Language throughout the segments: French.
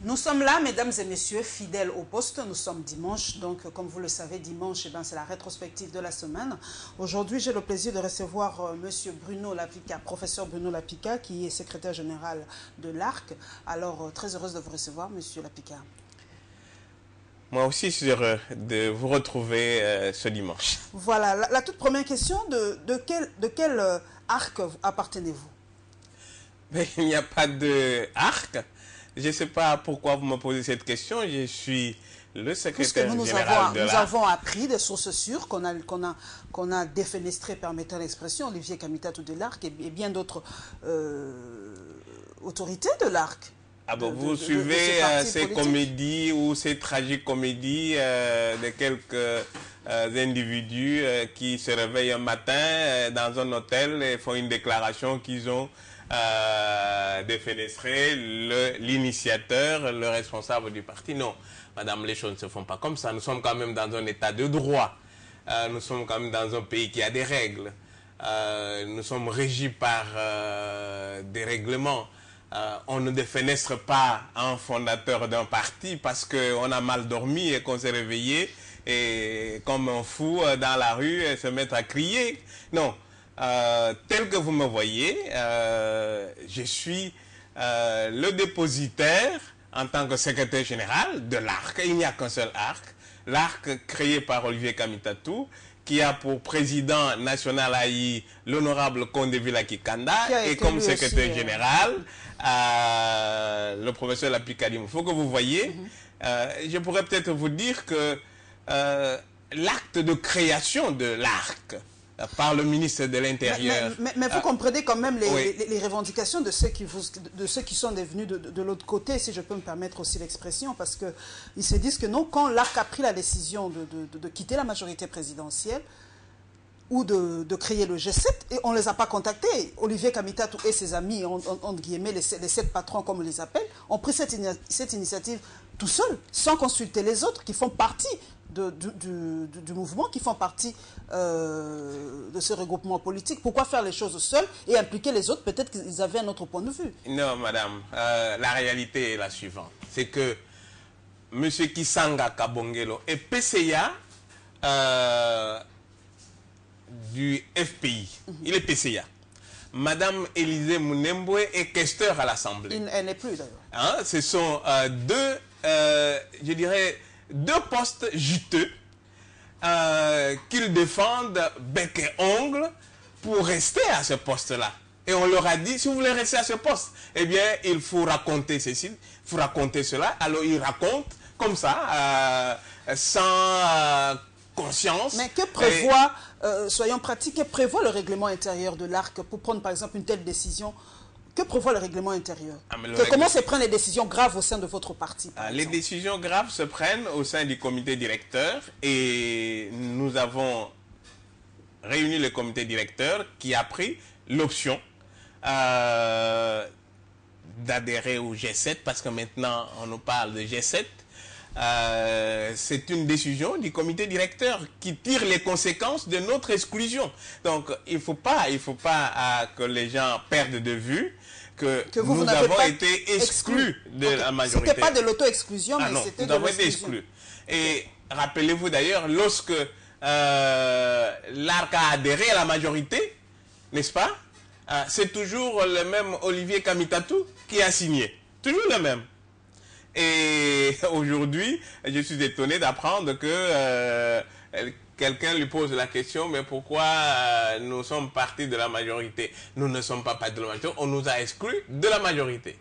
Nous sommes là, mesdames et messieurs, fidèles au poste. Nous sommes dimanche, donc comme vous le savez, dimanche, c'est la rétrospective de la semaine. Aujourd'hui, j'ai le plaisir de recevoir monsieur Bruno Lapika, professeur Bruno Lapika, qui est secrétaire général de l'ARC. Alors, très heureuse de vous recevoir, monsieur Lapika. Moi aussi, je suis heureux de vous retrouver ce dimanche. Voilà, la toute première question, de quel ARC appartenez-vous? Mais il n'y a pas de ARC. Je ne sais pas pourquoi vous me posez cette question. Je suis le secrétaire général de l'ARC. Nous avons appris des sources sûres qu'on a défenestré, permettant l'expression, Olivier Kamitatou de l'ARC et bien d'autres autorités de l'ARC. Ah bon, vous suivez ces comédies ou ces tragiques comédies de quelques individus qui se réveillent un matin dans un hôtel et font une déclaration qu'ils ont défenestré l'initiateur, le responsable du parti. Non, madame, les choses ne se font pas comme ça. Nous sommes quand même dans un état de droit. Nous sommes quand même dans un pays qui a des règles. Nous sommes régis par des règlements. On ne défenestre pas un fondateur d'un parti parce qu'on a mal dormi et qu'on s'est réveillé et comme un fou dans la rue et se mettre à crier. Non. Tel que vous me voyez, je suis le dépositaire en tant que secrétaire général de l'ARC. Il n'y a qu'un seul ARC. L'ARC créé par Olivier Kamitatou, qui a pour président national AI l'honorable Condé Villaki Kanda et comme secrétaire général le professeur Lapika. Il faut que vous voyez, je pourrais peut-être vous dire que l'acte de création de l'ARC par le ministre de l'Intérieur. Mais vous comprenez quand même les revendications de ceux qui sont devenus de l'autre côté, si je peux me permettre aussi l'expression, parce qu'ils se disent que non, quand l'ARC a pris la décision de quitter la majorité présidentielle ou de créer le G7, et on ne les a pas contactés. Olivier Kamitatou et ses amis, entre guillemets, les 7 patrons comme on les appelle, ont pris cette initiative tout seuls, sans consulter les autres qui font partie du mouvement, qui font partie de ce regroupement politique. Pourquoi faire les choses seuls et impliquer les autres? Peut-être qu'ils avaient un autre point de vue. Non, madame. La réalité est la suivante. C'est que M. Kisanga Kabongelo est PCA du FPI. Il est PCA. Madame Élisée Mounembwe est questeur à l'Assemblée. Elle n'est plus d'ailleurs. Hein, ce sont je dirais, deux postes juteux qu'ils défendent bec et ongle pour rester à ce poste-là. Et on leur a dit, si vous voulez rester à ce poste, eh bien, il faut raconter ceci, il faut raconter cela. Alors, ils racontent comme ça, sans conscience. Mais que prévoit, soyons pratiques, que prévoit le règlement intérieur de l'ARC pour prendre, par exemple, une telle décision? Que prévoit le règlement intérieur? Comment se prennent les décisions graves au sein de votre parti? Les décisions graves se prennent au sein du comité directeur et nous avons réuni le comité directeur qui a pris l'option d'adhérer au G7 parce que maintenant on nous parle de G7. C'est une décision du comité directeur qui tire les conséquences de notre exclusion. Donc il faut pas que les gens perdent de vue que nous avons été exclus de la majorité. C'était pas de l'auto-exclusion, mais c'était de l'exclusion. Nous avons été exclus. Et rappelez-vous d'ailleurs, lorsque l'ARC a adhéré à la majorité, n'est-ce pas? C'est toujours le même Olivier Kamitatou qui a signé. Toujours le même. Et aujourd'hui, je suis étonné d'apprendre que quelqu'un lui pose la question, mais pourquoi nous sommes partis de la majorité? Nous ne sommes pas partis de la majorité, on nous a exclus de la majorité.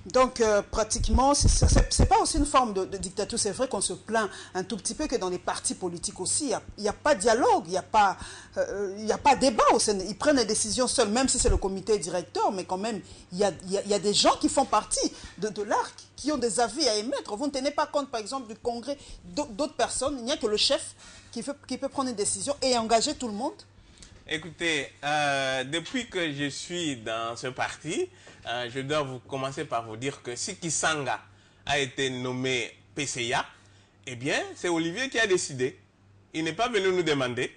Donc, pratiquement, c'est pas aussi une forme de dictature. C'est vrai qu'on se plaint un tout petit peu que dans les partis politiques aussi, il n'y a pas de dialogue, il n'y a pas débat au sein. Ils prennent des décisions seuls, même si c'est le comité directeur, mais quand même, il y a des gens qui font partie de l'ARC, qui ont des avis à émettre. Vous ne tenez pas compte, par exemple, du congrès d'autres personnes. Il n'y a que le chef qui peut prendre une décision et engager tout le monde. Écoutez, depuis que je suis dans ce parti, je dois commencer par vous dire que si Kisanga a été nommé PCA, eh bien, c'est Olivier qui a décidé. Il n'est pas venu nous demander,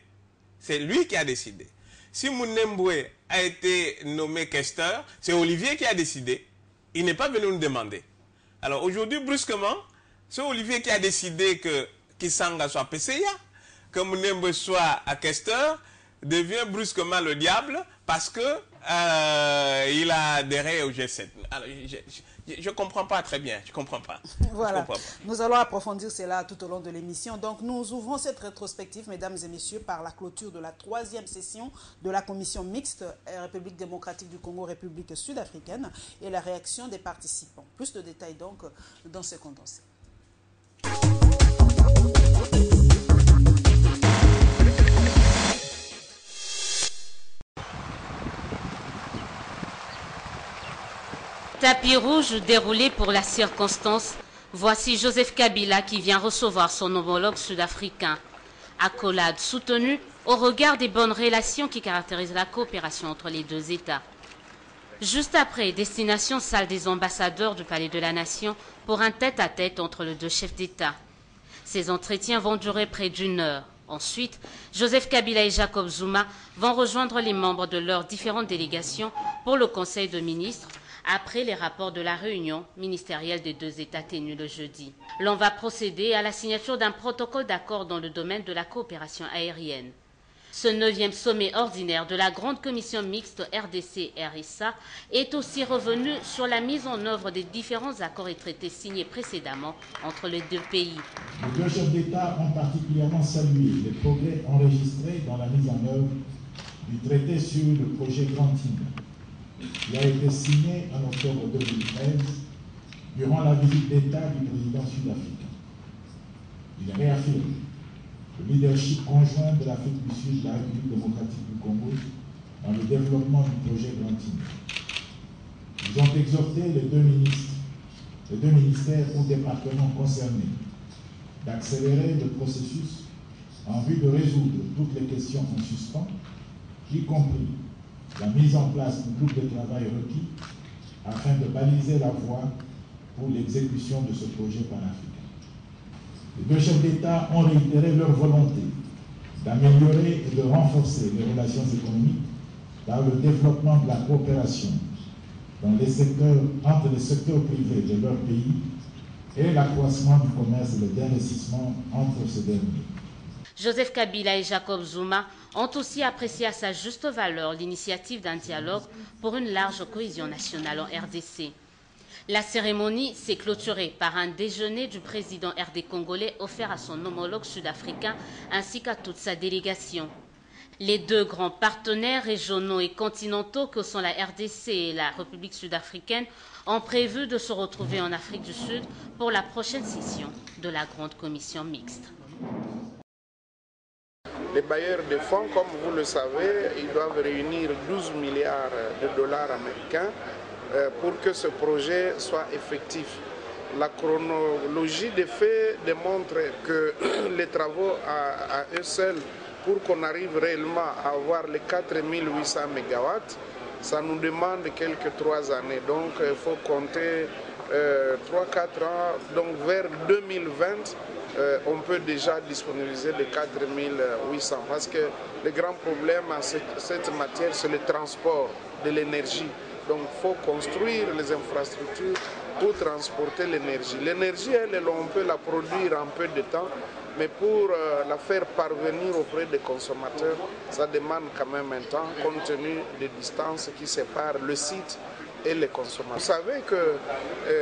c'est lui qui a décidé. Si Mounembwe a été nommé questeur, c'est Olivier qui a décidé. Il n'est pas venu nous demander. Alors aujourd'hui, brusquement, c'est Olivier qui a décidé que Kisanga soit PCA, que Mounembe soit acquesteur, devient brusquement le diable parce que il a adhéré au G7. Alors, je ne comprends pas très bien, je ne comprends pas. Voilà, nous allons approfondir cela tout au long de l'émission. Donc nous ouvrons cette rétrospective, mesdames et messieurs, par la clôture de la 3e session de la commission mixte République démocratique du Congo, République sud-africaine et la réaction des participants. Plus de détails donc dans ce condensé. Tapis rouge déroulé pour la circonstance, voici Joseph Kabila qui vient recevoir son homologue sud-africain. Accolade soutenue au regard des bonnes relations qui caractérisent la coopération entre les deux États. Juste après, destination salle des ambassadeurs du Palais de la Nation pour un tête-à-tête entre les deux chefs d'État. Ces entretiens vont durer près d'1 heure. Ensuite, Joseph Kabila et Jacob Zuma vont rejoindre les membres de leurs différentes délégations pour le Conseil de ministres, après les rapports de la réunion ministérielle des deux États tenus le jeudi. L'on va procéder à la signature d'un protocole d'accord dans le domaine de la coopération aérienne. Ce 9e sommet ordinaire de la Grande Commission mixte RDC-RSA est aussi revenu sur la mise en œuvre des différents accords et traités signés précédemment entre les deux pays. Les deux chefs d'État ont particulièrement salué les progrès enregistrés dans la mise en œuvre du traité sur le projet Grand Île. Il a été signé en octobre 2013 durant la visite d'État du président sud-africain. Il réaffirme le leadership conjoint de l'Afrique du Sud et de la République démocratique du Congo dans le développement du projet Grand Île. Ils ont exhorté les deux ministères ou départements concernés d'accélérer le processus en vue de résoudre toutes les questions en suspens, y compris la mise en place du groupe de travail requis afin de baliser la voie pour l'exécution de ce projet panafricain. Les deux chefs d'État ont réitéré leur volonté d'améliorer et de renforcer les relations économiques dans le développement de la coopération dans les secteurs, entre les secteurs privés de leur pays et l'accroissement du commerce et de l'investissement entre ces derniers. Joseph Kabila et Jacob Zuma ont aussi apprécié à sa juste valeur l'initiative d'un dialogue pour une large cohésion nationale en RDC. La cérémonie s'est clôturée par un déjeuner du président RD congolais offert à son homologue sud-africain ainsi qu'à toute sa délégation. Les deux grands partenaires régionaux et continentaux que sont la RDC et la République sud-africaine ont prévu de se retrouver en Afrique du Sud pour la prochaine session de la Grande Commission mixte. Les bailleurs de fonds, comme vous le savez, ils doivent réunir 12 milliards de dollars américains pour que ce projet soit effectif. La chronologie des faits démontre que les travaux à eux seuls, pour qu'on arrive réellement à avoir les 4800 MW, ça nous demande quelques 3 années. Donc il faut compter 3-4 ans. Donc vers 2020, on peut déjà disponibiliser les 4800. Parce que le grand problème en cette matière, c'est le transport de l'énergie. Donc il faut construire les infrastructures pour transporter l'énergie. L'énergie, on peut la produire en peu de temps, mais pour la faire parvenir auprès des consommateurs, ça demande quand même un temps, compte tenu des distances qui séparent le site et les consommateurs. Vous savez que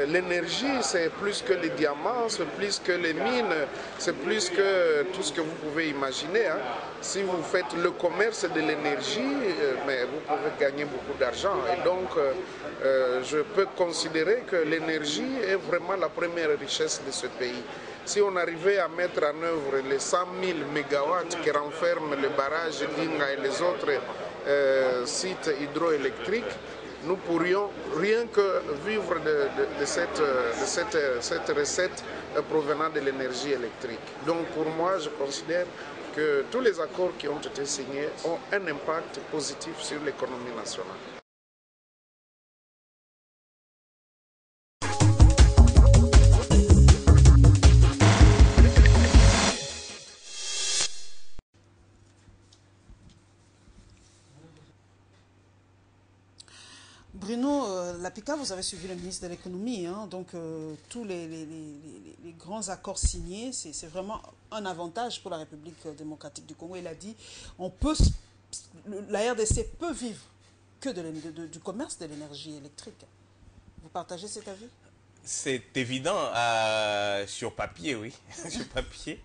l'énergie, c'est plus que les diamants, c'est plus que les mines, c'est plus que tout ce que vous pouvez imaginer. Hein. Si vous faites le commerce de l'énergie, mais vous pouvez gagner beaucoup d'argent. Et donc, je peux considérer que l'énergie est vraiment la première richesse de ce pays. Si on arrivait à mettre en œuvre les 100 000 mégawatts qui renferment le barrage d'Inga et les autres sites hydroélectriques, nous pourrions rien que vivre de cette recette provenant de l'énergie électrique. Donc pour moi, je considère que tous les accords qui ont été signés ont un impact positif sur l'économie nationale. Bruno Lapika, vous avez suivi le ministre de l'économie, hein, donc tous les grands accords signés, c'est vraiment un avantage pour la République démocratique du Congo. Il a dit, la RDC peut vivre que du commerce de l'énergie électrique. Vous partagez cet avis? C'est évident sur papier, oui. Sur papier.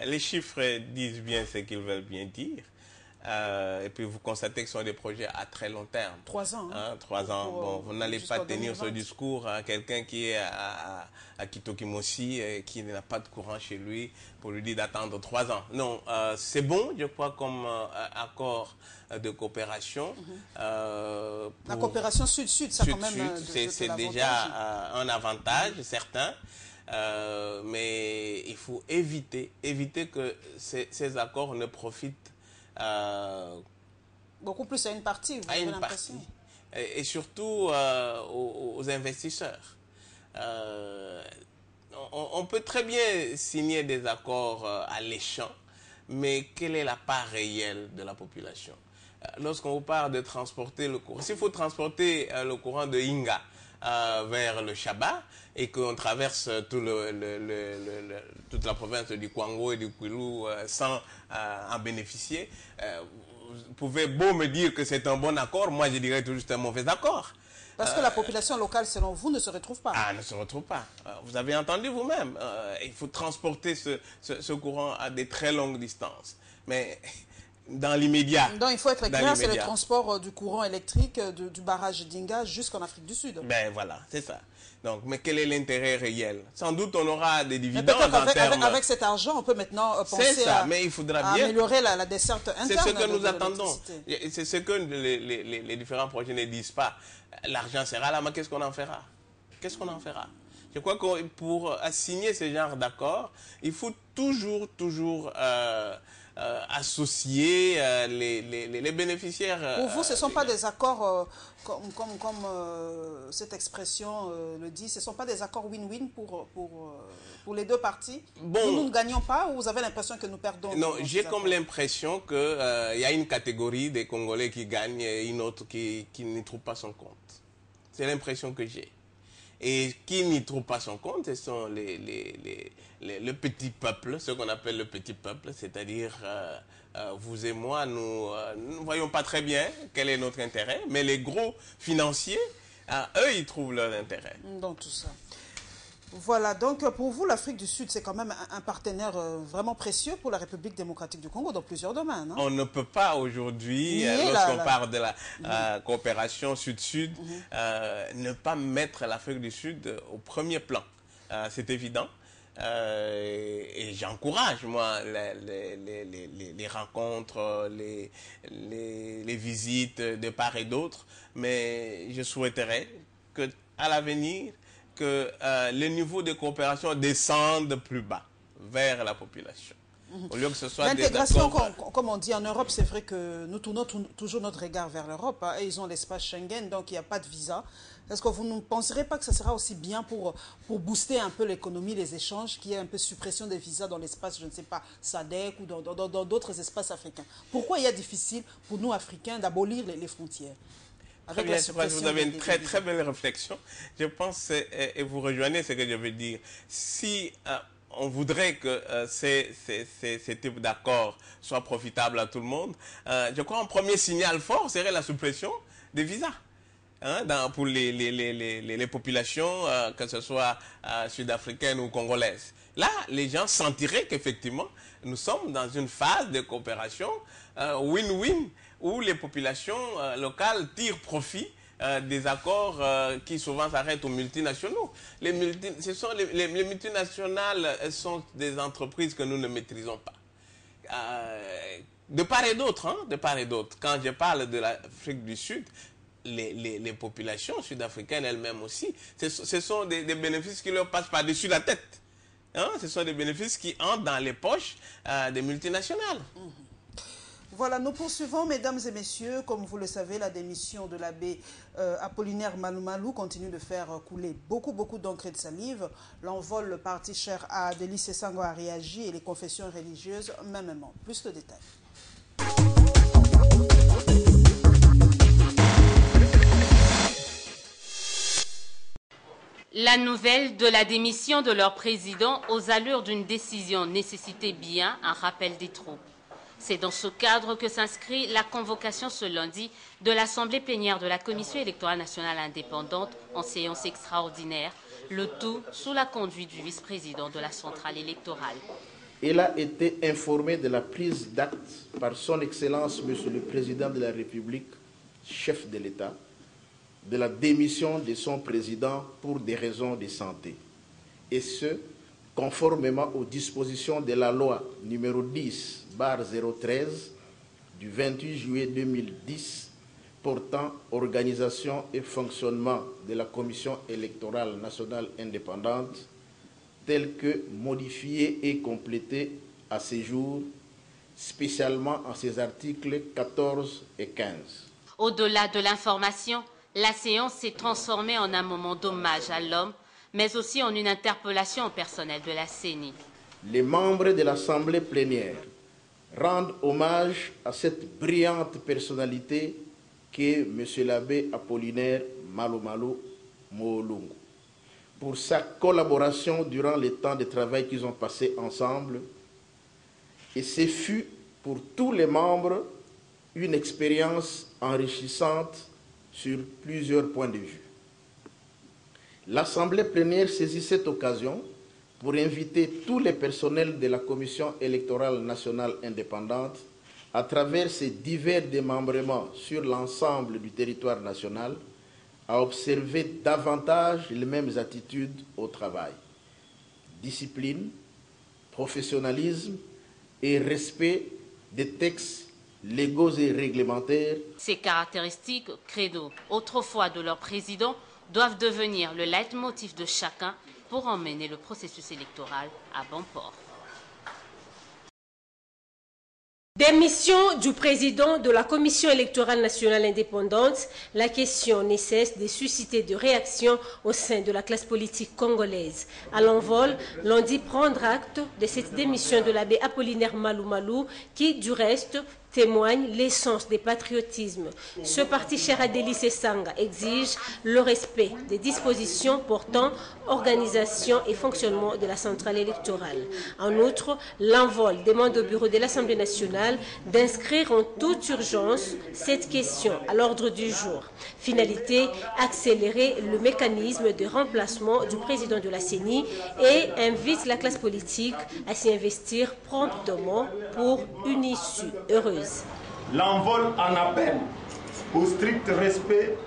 Les chiffres disent bien ce qu'ils veulent bien dire. Et puis vous constatez que ce sont des projets à très long terme. 3 ans. Hein, 3 ans. Bon, vous n'allez pas tenir 2020. Ce discours à quelqu'un qui est à Kitokimosi et qui n'a pas de courant chez lui pour lui dire d'attendre 3 ans. Non, c'est bon, je crois, comme accord de coopération. La coopération sud-sud, ça quand même... C'est déjà un avantage certain. Mais il faut éviter que ces accords ne profitent beaucoup plus à une partie, vous avez l'impression. Et surtout aux investisseurs. On peut très bien signer des accords alléchants, mais quelle est la part réelle de la population? Lorsqu'on vous parle de transporter le courant, s'il faut transporter le courant de Inga vers le Chaba et qu'on traverse toute la province du Kwango et du Kwilu sans en bénéficier, vous pouvez beau me dire que c'est un bon accord, moi je dirais tout juste un mauvais accord. Parce que la population locale, selon vous, ne se retrouve pas. Ah, ne se retrouve pas. Vous avez entendu vous-même, il faut transporter ce courant à des très longues distances. Mais dans l'immédiat. Donc il faut être clair, c'est le transport du courant électrique du barrage d'Inga jusqu'en Afrique du Sud. Ben voilà, c'est ça. Donc, mais quel est l'intérêt réel? Sans doute on aura des dividendes en termes... Avec cet argent, on peut maintenant penser à améliorer la desserte interne. C'est ce que nous attendons. C'est ce que les différents projets ne disent pas. L'argent sera là, mais qu'est-ce qu'on en fera? Qu'est-ce qu'on en fera? Je crois que pour signer ce genre d'accord, il faut toujours associer les bénéficiaires. Pour vous, ce ne sont pas des accords, comme cette expression le dit, ce ne sont pas des accords win-win pour les deux parties? Bon, nous ne gagnons pas ou vous avez l'impression que nous perdons? Non, j'ai comme l'impression qu'il y a une catégorie des Congolais qui gagnent et une autre qui n'y trouve pas son compte. C'est l'impression que j'ai. Et qui n'y trouve pas son compte, ce sont le petit peuple, ce qu'on appelle le petit peuple, c'est-à-dire vous et moi, nous ne voyons pas très bien quel est notre intérêt, mais les gros financiers, eux, ils trouvent leur intérêt. Dans tout ça. Voilà, donc pour vous, l'Afrique du Sud, c'est quand même un partenaire vraiment précieux pour la République démocratique du Congo dans plusieurs domaines. Hein? On ne peut pas aujourd'hui, lorsqu'on parle de la coopération Sud-Sud, ne pas mettre l'Afrique du Sud au premier plan. C'est évident. Et j'encourage, moi, les rencontres, les visites de part et d'autre, mais je souhaiterais qu'à l'avenir, que le niveau de coopération descende plus bas, vers la population. Au lieu que ce soit l'intégration, comme on dit en Europe, c'est vrai que nous tournons toujours notre regard vers l'Europe. Hein, et ils ont l'espace Schengen, donc il n'y a pas de visa. Est-ce que vous ne penserez pas que ça sera aussi bien pour booster un peu l'économie, les échanges, qu'il y ait un peu de suppression des visas dans l'espace, je ne sais pas, SADC ou dans d'autres espaces africains? Pourquoi il est difficile pour nous, Africains, d'abolir les frontières? Très bien, je crois que vous avez une très belle réflexion. Je pense, et vous rejoignez ce que je veux dire, si on voudrait que ces types d'accords soient profitables à tout le monde, je crois un premier signal fort serait la suppression des visas. Hein, pour les populations, que ce soit sud-africaines ou congolaises. Là, les gens sentiraient qu'effectivement, nous sommes dans une phase de coopération win-win, où les populations locales tirent profit des accords qui souvent s'arrêtent aux multinationaux. Les multinationales sont des entreprises que nous ne maîtrisons pas. De part et d'autre, hein, de part et d'autre. Quand je parle de l'Afrique du Sud, les populations sud-africaines elles-mêmes aussi, ce sont des bénéfices qui leur passent par-dessus la tête. Hein? Ce sont des bénéfices qui entrent dans les poches des multinationales. Voilà, nous poursuivons, mesdames et messieurs. Comme vous le savez, la démission de l'abbé Apollinaire Malumalu continue de faire couler beaucoup d'encre et de salive. L'envol, le parti cher à Adélie Sessango a réagi et les confessions religieuses mêmement. Plus de détails. La nouvelle de la démission de leur président aux allures d'une décision nécessitait bien un rappel des troupes. C'est dans ce cadre que s'inscrit la convocation ce lundi de l'Assemblée plénière de la Commission électorale nationale indépendante en séance extraordinaire, le tout sous la conduite du vice-président de la centrale électorale. Il a été informé de la prise d'acte par son Excellence, Monsieur le Président de la République, chef de l'État, de la démission de son président pour des raisons de santé, et ce, conformément aux dispositions de la loi numéro 10/013 du 28 juillet 2010 portant organisation et fonctionnement de la Commission électorale nationale indépendante, telle que modifiée et complétée à ce jour, spécialement en ses articles 14 et 15. Au-delà de l'information, la séance s'est transformée en un moment d'hommage à l'homme, mais aussi en une interpellation au personnel de la CENI. Les membres de l'Assemblée plénière rendent hommage à cette brillante personnalité qu'est M. l'abbé Apollinaire Malo Moolongo pour sa collaboration durant les temps de travail qu'ils ont passé ensemble. Et ce fut pour tous les membres une expérience enrichissante sur plusieurs points de vue. L'Assemblée plénière saisit cette occasion pour inviter tous les personnels de la Commission électorale nationale indépendante, à travers ses divers démembrements sur l'ensemble du territoire national, à observer davantage les mêmes attitudes au travail. Discipline, professionnalisme et respect des textes légaux et réglementaires. Ces caractéristiques, credo, autrefois de leur président, doivent devenir le leitmotiv de chacun pour emmener le processus électoral à bon port. Démission du président de la Commission électorale nationale indépendante, la question ne cesse de susciter de réactions au sein de la classe politique congolaise. À l'envol, l'on dit prendre acte de cette démission de l'abbé Apollinaire Malo qui, du reste, témoigne l'essence du patriotisme. Ce parti cher à Délice Sanga exige le respect des dispositions portant organisation et fonctionnement de la centrale électorale. En outre, l'envol demande au bureau de l'Assemblée nationale d'inscrire en toute urgence cette question à l'ordre du jour. Finalité, accélérer le mécanisme de remplacement du président de la CENI et invite la classe politique à s'y investir promptement pour une issue heureuse. L'envol en appel au strict respect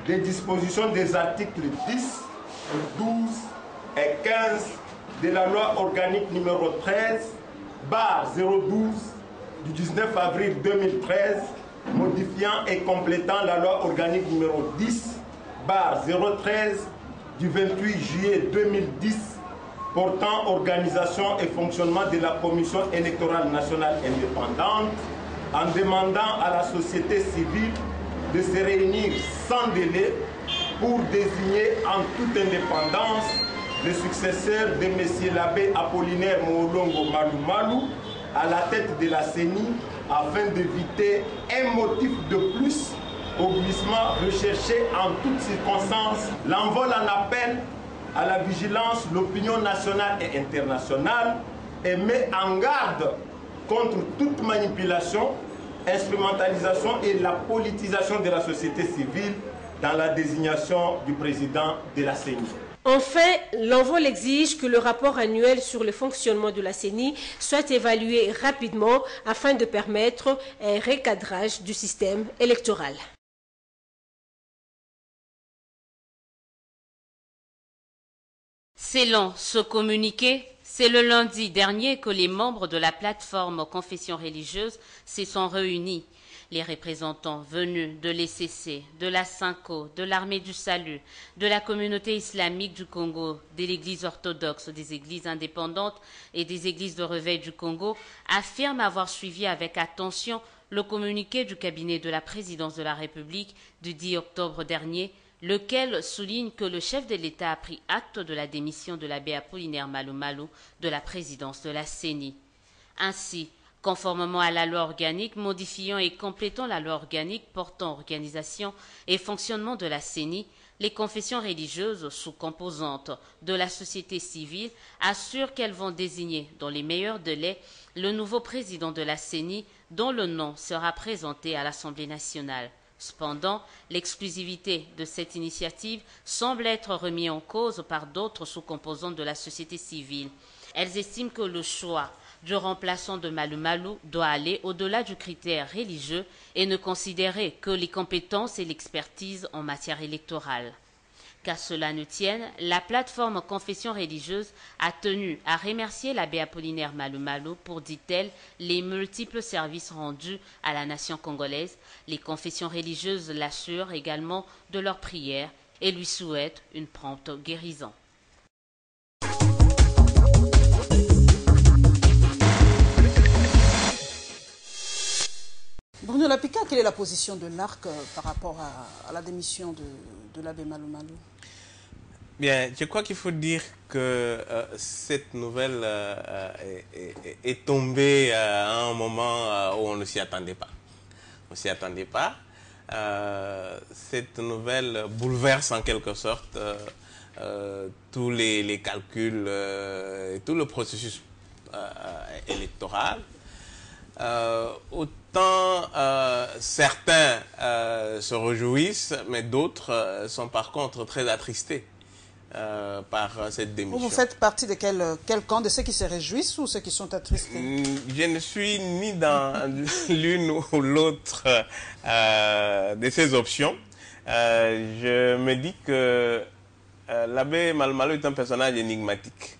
des dispositions des articles 10, 12 et 15 de la loi organique numéro 13/012 du 19 avril 2013, modifiant et complétant la loi organique numéro 10/013 du 28 juillet 2010 portant organisation et fonctionnement de la Commission électorale nationale indépendante, en demandant à la société civile de se réunir sans délai pour désigner en toute indépendance le successeur de M. l'abbé Apollinaire Moolongo Malo à la tête de la CENI afin d'éviter un motif de plus au glissement recherché en toutes circonstances. L'envol en appel à la vigilance, l'opinion nationale et internationale et met en garde contre toute manipulation, instrumentalisation et la politisation de la société civile dans la désignation du président de la CENI. Enfin, l'envol exige que le rapport annuel sur le fonctionnement de la CENI soit évalué rapidement afin de permettre un recadrage du système électoral. Selon ce communiqué, c'est le lundi dernier que les membres de la plateforme Confession religieuse se sont réunis. Les représentants venus de l'ECC, de la SYNCO, de l'Armée du Salut, de la communauté islamique du Congo, de l'Église orthodoxe, des églises indépendantes et des églises de réveil du Congo affirment avoir suivi avec attention le communiqué du cabinet de la présidence de la République du 10 octobre dernier, lequel souligne que le chef de l'État a pris acte de la démission de l'abbé Apollinaire Malo de la présidence de la CENI. Ainsi, conformément à la loi organique modifiant et complétant la loi organique portant organisation et fonctionnement de la CENI, Les confessions religieuses, sous-composantes de la société civile, assurent qu'elles vont désigner, dans les meilleurs délais, le nouveau président de la CENI, dont le nom sera présenté à l'Assemblée nationale. Cependant, l'exclusivité de cette initiative semble être remise en cause par d'autres sous-composantes de la société civile. Elles estiment que le choix du remplaçant de Malou Malou doit aller au-delà du critère religieux et ne considérer que les compétences et l'expertise en matière électorale. Qu'à cela ne tienne, la plateforme Confession religieuse a tenu à remercier l'abbé Apollinaire Malou Malou pour, dit-elle, les multiples services rendus à la nation congolaise. Les confessions religieuses l'assurent également de leurs prières et lui souhaitent une prompte guérison. Bruno Lapika, quelle est la position de l'ARC par rapport à la démission de l'abbé Malou Malou? Bien, je crois qu'il faut dire que cette nouvelle est tombée à un moment où on ne s'y attendait pas. On ne s'y attendait pas. Cette nouvelle bouleverse en quelque sorte tous les calculs et tout le processus électoral. Autant certains se réjouissent, mais d'autres sont par contre très attristés par cette démission. Vous faites partie de quel camp? De ceux qui se réjouissent ou ceux qui sont attristés? Je ne suis ni dans l'une ou l'autre de ces options. Je me dis que l'abbé Malou Malou est un personnage énigmatique,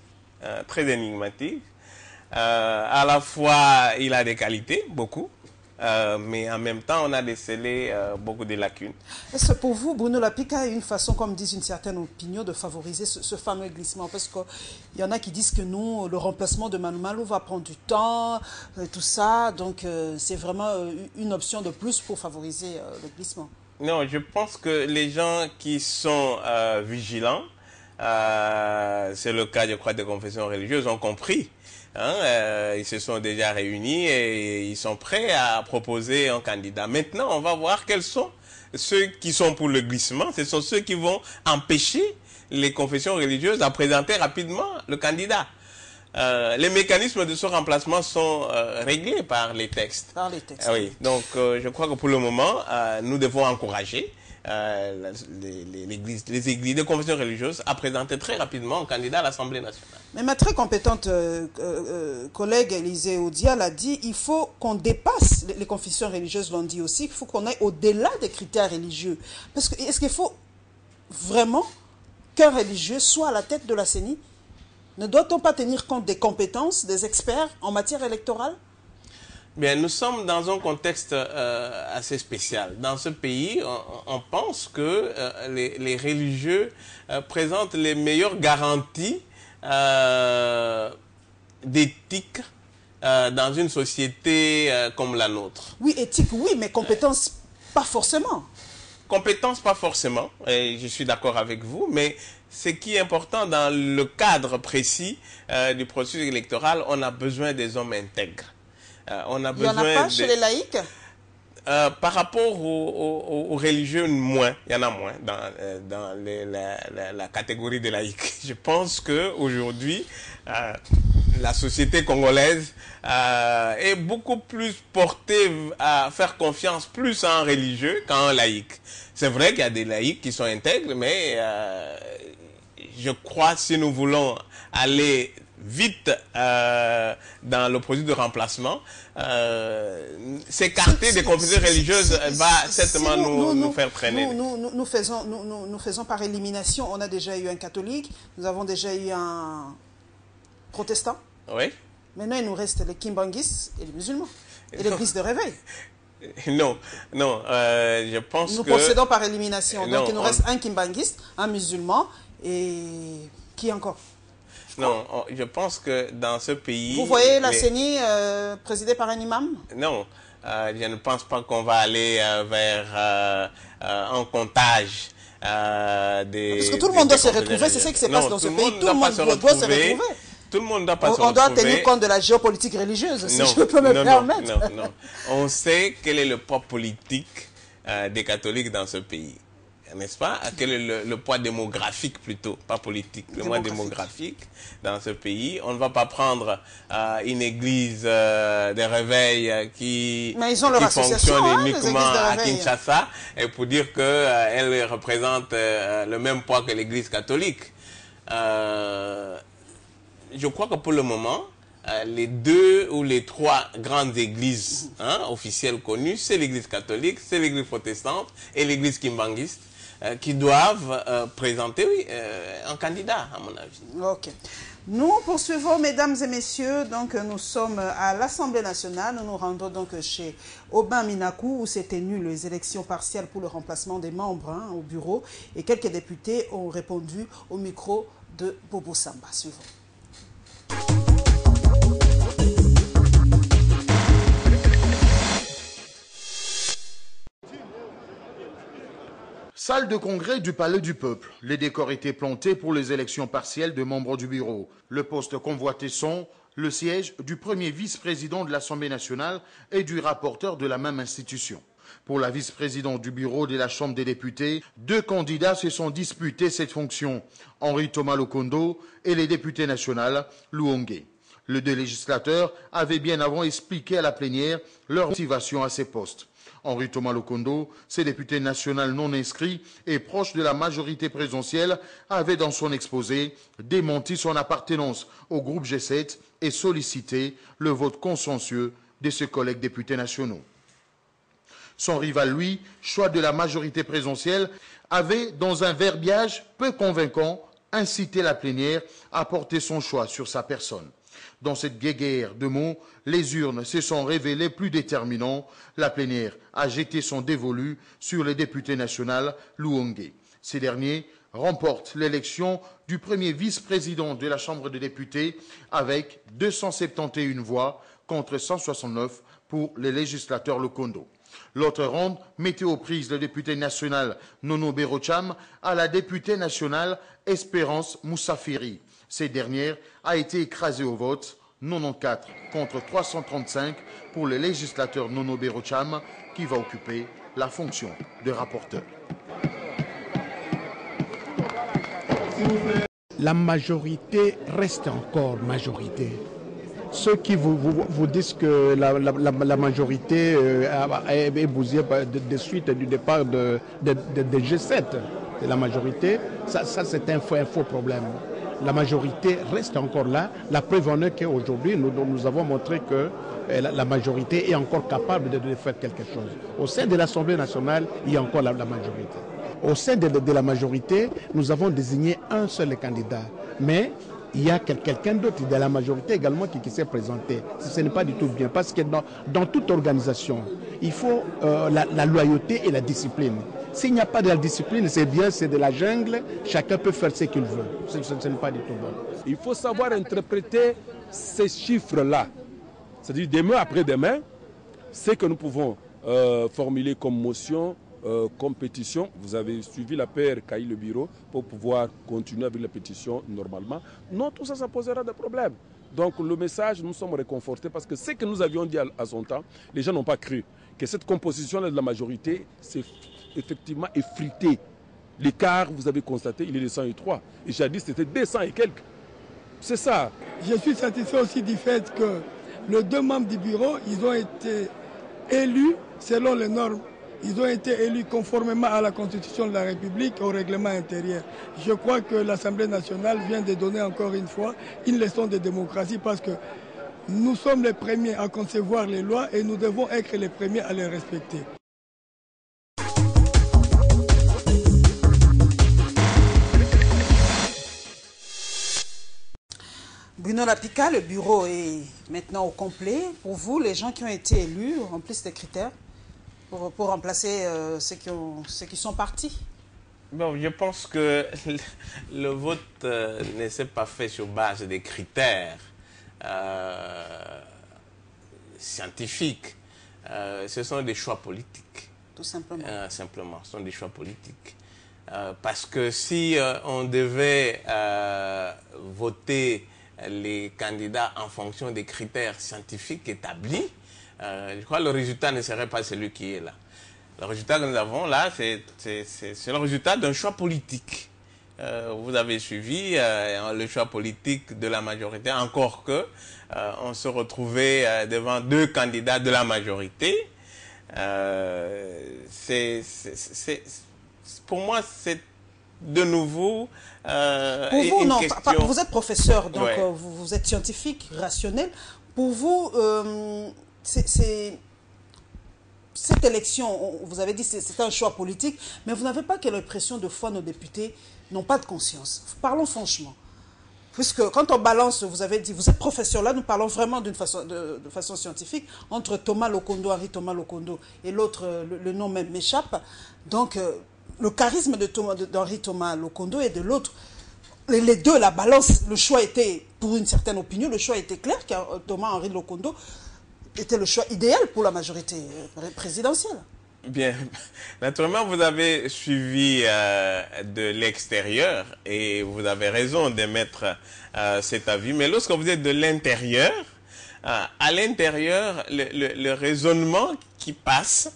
très énigmatique. À la fois, il a des qualités, beaucoup, mais en même temps, on a décelé beaucoup de lacunes. Est-ce que pour vous, Bruno Lapika, une façon, comme disent une certaine opinion, de favoriser ce fameux glissement? Parce qu'il y en a qui disent que non, le remplacement de Malou Malou va prendre du temps, tout ça, donc c'est vraiment une option de plus pour favoriser le glissement. Non, je pense que les gens qui sont vigilants, c'est le cas, je crois, des confessions religieuses, ont compris. Ils se sont déjà réunis et ils sont prêts à proposer un candidat. Maintenant, on va voir quels sont ceux qui sont pour le glissement. Ce sont ceux qui vont empêcher les confessions religieuses à présenter rapidement le candidat. Les mécanismes de ce remplacement sont réglés par les textes. Par les textes. Oui. Donc, je crois que pour le moment, nous devons encourager les églises, les confessions religieuses à présenter très rapidement un candidat à l'Assemblée nationale. Mais ma très compétente collègue Élisée Odia l'a dit, il faut qu'on dépasse, les confessions religieuses l'ont dit aussi, il faut qu'on aille au-delà des critères religieux. Parce que est-ce qu'il faut vraiment qu'un religieux soit à la tête de la CENI? Ne doit-on pas tenir compte des compétences des experts en matière électorale? Bien, nous sommes dans un contexte assez spécial. Dans ce pays, on pense que les religieux présentent les meilleures garanties d'éthique dans une société comme la nôtre. Oui, éthique, oui, mais compétences, pas forcément. Compétences, pas forcément, et je suis d'accord avec vous, mais ce qui est important dans le cadre précis du processus électoral, on a besoin des hommes intègres. On a Il n'y en a pas chez les laïcs? Par rapport aux religieux, moins. Il y en a moins dans la catégorie des laïcs. Je pense qu'aujourd'hui, la société congolaise est beaucoup plus portée à faire confiance plus à un religieux qu'à un laïc. C'est vrai qu'il y a des laïcs qui sont intègres, mais je crois que si nous voulons aller vite dans le processus de remplacement, s'écarter des confessions religieuses va certainement nous faire traîner. Nous faisons par élimination. On a déjà eu un catholique, nous avons déjà eu un protestant. Oui. Maintenant, il nous reste les kimbanguistes et les musulmans. Et l'église de réveil. Non, je pense que... Nous procédons par élimination. Donc, il nous reste un kimbanguiste, un musulman et qui encore? Non, je pense que dans ce pays... Vous voyez la CENI présidée par un imam? Non, je ne pense pas qu'on va aller vers un comptage des... Parce que tout le monde doit se retrouver, c'est ce qui se passe dans ce pays. Tout le monde doit se retrouver. Tout le monde ne doit pas se retrouver. On doit tenir compte de la géopolitique religieuse, si je peux me permettre. Non. On sait quel est le poids politique des catholiques dans ce pays. n'est-ce pas? Quel est le poids démographique plutôt, pas politique, le poids démographique dans ce pays? On ne va pas prendre une église des réveils qui fonctionne uniquement à Kinshasa et pour dire qu'elle représente le même poids que l'église catholique. Je crois que pour le moment, les 2 ou les 3 grandes églises officielles connues, c'est l'église catholique, c'est l'église protestante et l'église kimbanguiste qui doivent présenter un candidat, à mon avis. Ok. Nous poursuivons, mesdames et messieurs, donc nous sommes à l'Assemblée nationale, nous nous rendons donc chez Aubin Minakou où s'est tenues les élections partielles pour le remplacement des membres au bureau et quelques députés ont répondu au micro de Bobo Samba. Suivons. Salle de congrès du Palais du Peuple. Les décors étaient plantés pour les élections partielles de membres du bureau. Le poste convoité sont le siège du premier vice-président de l'Assemblée nationale et du rapporteur de la même institution. Pour la vice-présidente du bureau de la Chambre des députés, 2 candidats se sont disputés cette fonction, Henri Thomas Lokondo et les députés nationaux Luongé. Les 2 législateurs avaient bien avant expliqué à la plénière leur motivation à ces postes. Henri Thomas Lokondo, ce député national non inscrit et proche de la majorité présidentielle, avait dans son exposé démenti son appartenance au groupe G7 et sollicité le vote consensueux de ses collègues députés nationaux. Son rival, lui, choix de la majorité présidentielle, avait, dans un verbiage peu convaincant, incité la plénière à porter son choix sur sa personne. Dans cette guéguerre de mots, les urnes se sont révélées plus déterminantes. La plénière a jeté son dévolu sur les députés nationaux Luongé. Ces derniers remportent l'élection du premier vice-président de la Chambre des députés avec 271 voix contre 169 pour les législateurs Lokondo. L'autre ronde mettait aux prises le député national Nono Berocham à la députée nationale Espérance Moussafiri. Cette dernière a été écrasée au vote, 94 contre 335 pour le législateur Nono Berocham qui va occuper la fonction de rapporteur. La majorité reste encore majorité. Ceux qui vous disent que la majorité est bousillée de suite du départ de G7, de la majorité, ça c'est un faux problème. La majorité reste encore là. La preuve en est qu'aujourd'hui, nous avons montré que la majorité est encore capable de faire quelque chose. Au sein de l'Assemblée nationale, il y a encore la majorité. Au sein de la majorité, nous avons désigné un seul candidat. Mais il y a quelqu'un d'autre de la majorité également qui s'est présenté. Ce n'est pas du tout bien. Parce que dans toute organisation, il faut la loyauté et la discipline. S'il n'y a pas de la discipline, c'est bien, c'est de la jungle, chacun peut faire ce qu'il veut. Ce n'est pas du tout bon. Il faut savoir interpréter ces chiffres-là. C'est-à-dire demain après demain, ce que nous pouvons formuler comme motion, comme pétition. Vous avez suivi la PR Caï le bureau pour pouvoir continuer avec la pétition normalement. Non, tout ça, ça posera des problèmes. Donc le message, nous sommes réconfortés parce que ce que nous avions dit à son temps, les gens n'ont pas cru que cette composition-là de la majorité, c'est effectivement effrité. L'écart, vous avez constaté, il est de 103. Et jadis, c'était 200 et quelques. C'est ça. Je suis satisfait aussi du fait que les 2 membres du bureau, ils ont été élus selon les normes. Ils ont été élus conformément à la Constitution de la République et au règlement intérieur. Je crois que l'Assemblée nationale vient de donner encore une fois une leçon de démocratie parce que nous sommes les premiers à concevoir les lois et nous devons être les premiers à les respecter. Bruno Lapika, le bureau est maintenant au complet. Pour vous, les gens qui ont été élus remplissent les critères pour remplacer ceux qui sont partis? Bon, je pense que le vote ne s'est pas fait sur base des critères scientifiques. Ce sont des choix politiques. Tout simplement. Simplement, ce sont des choix politiques. Parce que si on devait voter les candidats en fonction des critères scientifiques établis, je crois que le résultat ne serait pas celui qui est là. Le résultat que nous avons là, c'est le résultat d'un choix politique. Vous avez suivi le choix politique de la majorité, encore que on se retrouvait devant deux candidats de la majorité. Pour moi, c'est de nouveau pour vous, une non, question... Vous êtes professeur, donc ouais. vous êtes scientifique, rationnel. Pour vous, cette élection, vous avez dit que c'est un choix politique, mais vous n'avez pas quelle impression de fois nos députés n'ont pas de conscience? Parlons franchement. Puisque quand on balance, vous avez dit, vous êtes professeur, là nous parlons vraiment de façon scientifique, entre Thomas Lokondo, Henri Thomas Lokondo et l'autre, le nom même m'échappe. Donc le charisme d'Henri Thomas Lokondo et de l'autre, les deux, la balance, le choix était, pour une certaine opinion, le choix était clair, car Thomas Henri Lokondo était le choix idéal pour la majorité présidentielle. Bien, naturellement, vous avez suivi de l'extérieur et vous avez raison d'émettre cet avis. Mais lorsque vous êtes de l'intérieur, à l'intérieur, le raisonnement qui passe,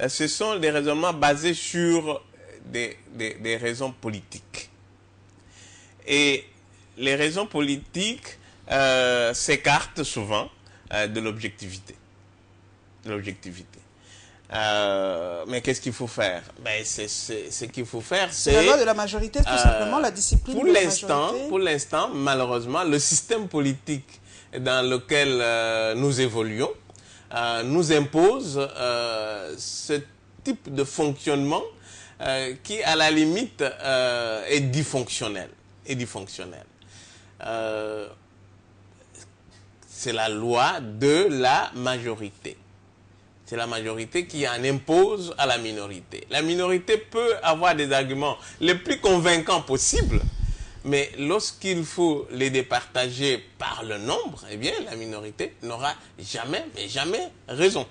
ce sont des raisonnements basés sur des raisons politiques. Et les raisons politiques s'écartent souvent de l'objectivité. Mais qu'est-ce qu'il faut faire? Ben, ce qu'il faut faire, c'est... la loi de la majorité, tout simplement, la discipline de la majorité. Pour l'instant, malheureusement, le système politique dans lequel nous évoluons nous impose ce type de fonctionnement qui, à la limite, est dysfonctionnel. C'est la loi de la majorité. C'est la majorité qui en impose à la minorité. La minorité peut avoir des arguments les plus convaincants possibles, mais lorsqu'il faut les départager par le nombre, eh bien, la minorité n'aura jamais, mais jamais raison.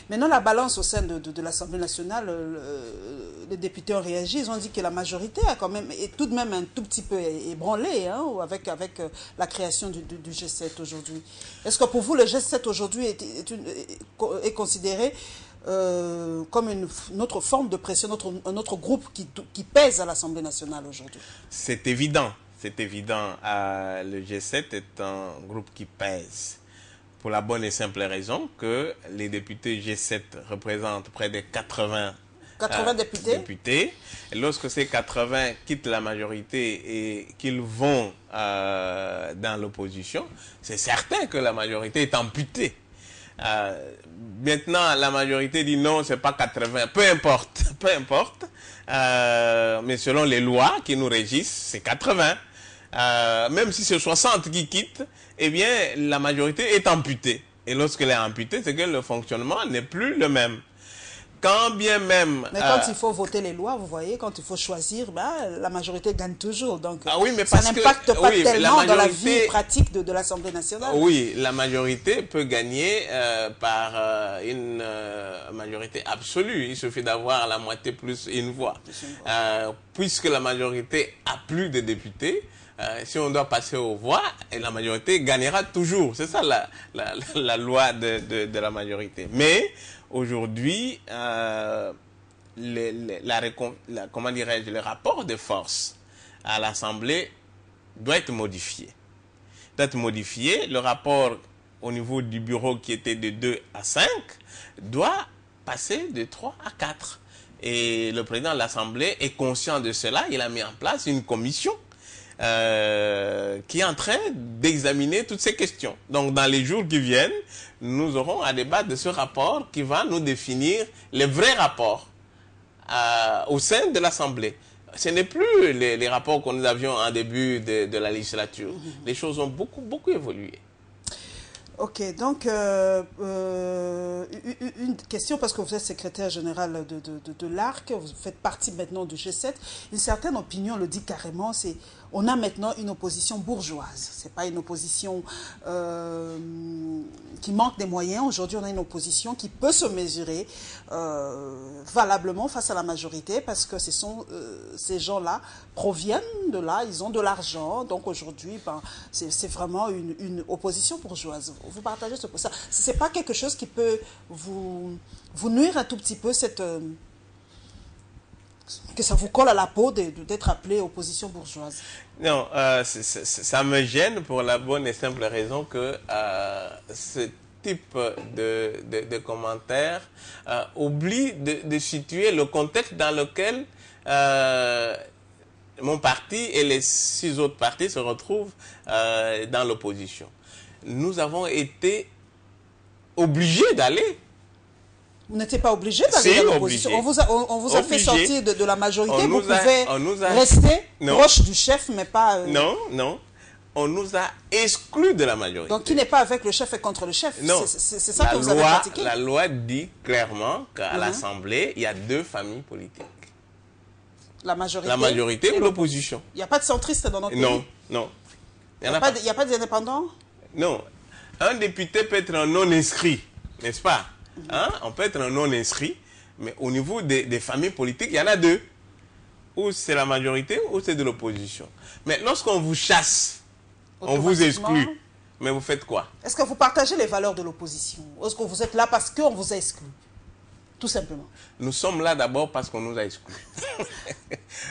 Maintenant, la balance au sein de l'Assemblée nationale, les députés ont réagi, ils ont dit que la majorité a quand même, est tout de même un tout petit peu ébranlée hein, avec la création du G7 aujourd'hui. Est-ce que pour vous, le G7 aujourd'hui est considéré comme une autre forme de pression, un autre groupe qui pèse à l'Assemblée nationale aujourd'hui? C'est évident, le G7 est un groupe qui pèse. Pour la bonne et simple raison que les députés G7 représentent près de 80 députés. Et lorsque ces 80 quittent la majorité et qu'ils vont dans l'opposition, c'est certain que la majorité est amputée. Maintenant, la majorité dit non, c'est pas 80, peu importe. Mais selon les lois qui nous régissent, c'est 80. Même si c'est 60 qui quittent, eh bien, la majorité est amputée. Et lorsqu'elle est amputée, c'est que le fonctionnement n'est plus le même. Quand bien même... Mais quand il faut voter les lois, vous voyez, quand il faut choisir, la majorité gagne toujours. Donc, oui, mais ça n'impacte pas tellement dans la vie pratique de l'Assemblée nationale. Oui, la majorité peut gagner par une majorité absolue. Il suffit d'avoir la moitié plus une voix. Puisque la majorité a plus de députés, si on doit passer aux voix, la majorité gagnera toujours. C'est ça la loi de la majorité. Mais aujourd'hui, comment dirais-je, le rapport de force à l'Assemblée doit être modifié. Le rapport au niveau du bureau qui était de 2 à 5 doit passer de 3 à 4. Et le président de l'Assemblée est conscient de cela. Il a mis en place une commission qui est en train d'examiner toutes ces questions. Donc, dans les jours qui viennent, nous aurons à débattre de ce rapport qui va nous définir les vrais rapports au sein de l'Assemblée. Ce n'est plus les rapports que nous avions en début de la législature. Les choses ont beaucoup évolué. Ok, donc une question, parce que vous êtes secrétaire général de l'ARC, vous faites partie maintenant du G7. Une certaine opinion le dit carrément, c'est on a maintenant une opposition bourgeoise. Ce n'est pas une opposition qui manque des moyens. Aujourd'hui, on a une opposition qui peut se mesurer valablement face à la majorité, parce que ces gens-là proviennent de là, ils ont de l'argent. Donc aujourd'hui, c'est vraiment une opposition bourgeoise. Vous partagez ce ça. C'est pas quelque chose qui peut vous nuire un tout petit peu, que ça vous colle à la peau d'être appelé opposition bourgeoise? Non, ça me gêne pour la bonne et simple raison que ce type de commentaires oublie de situer le contexte dans lequel mon parti et les 6 autres partis se retrouvent dans l'opposition. Nous avons été obligés d'aller. Vous n'étiez pas obligé d'aller dans l'opposition. On vous a fait sortir de la majorité. Vous pouvez rester proche du chef, mais pas... Non. On nous a exclus de la majorité. Donc, qui n'est pas avec le chef et contre le chef. Non. C'est ça que vous avez pratiqué. La loi dit clairement qu'à l'Assemblée, il y a 2 familles politiques. La majorité. La majorité ou l'opposition. Il n'y a pas de centristes dans notre pays? Non. Il n'y a pas d'indépendants? Non. Un député peut être un non-inscrit, n'est-ce pas? On peut être un non-inscrit, mais au niveau des familles politiques, il y en a 2. Ou c'est la majorité ou c'est de l'opposition. Mais lorsqu'on vous chasse, on vous exclut, mais vous faites quoi? Est-ce que vous partagez les valeurs de l'opposition? Est-ce que vous êtes là parce qu'on vous a exclu? Tout simplement. Nous sommes là d'abord parce qu'on nous a exclus.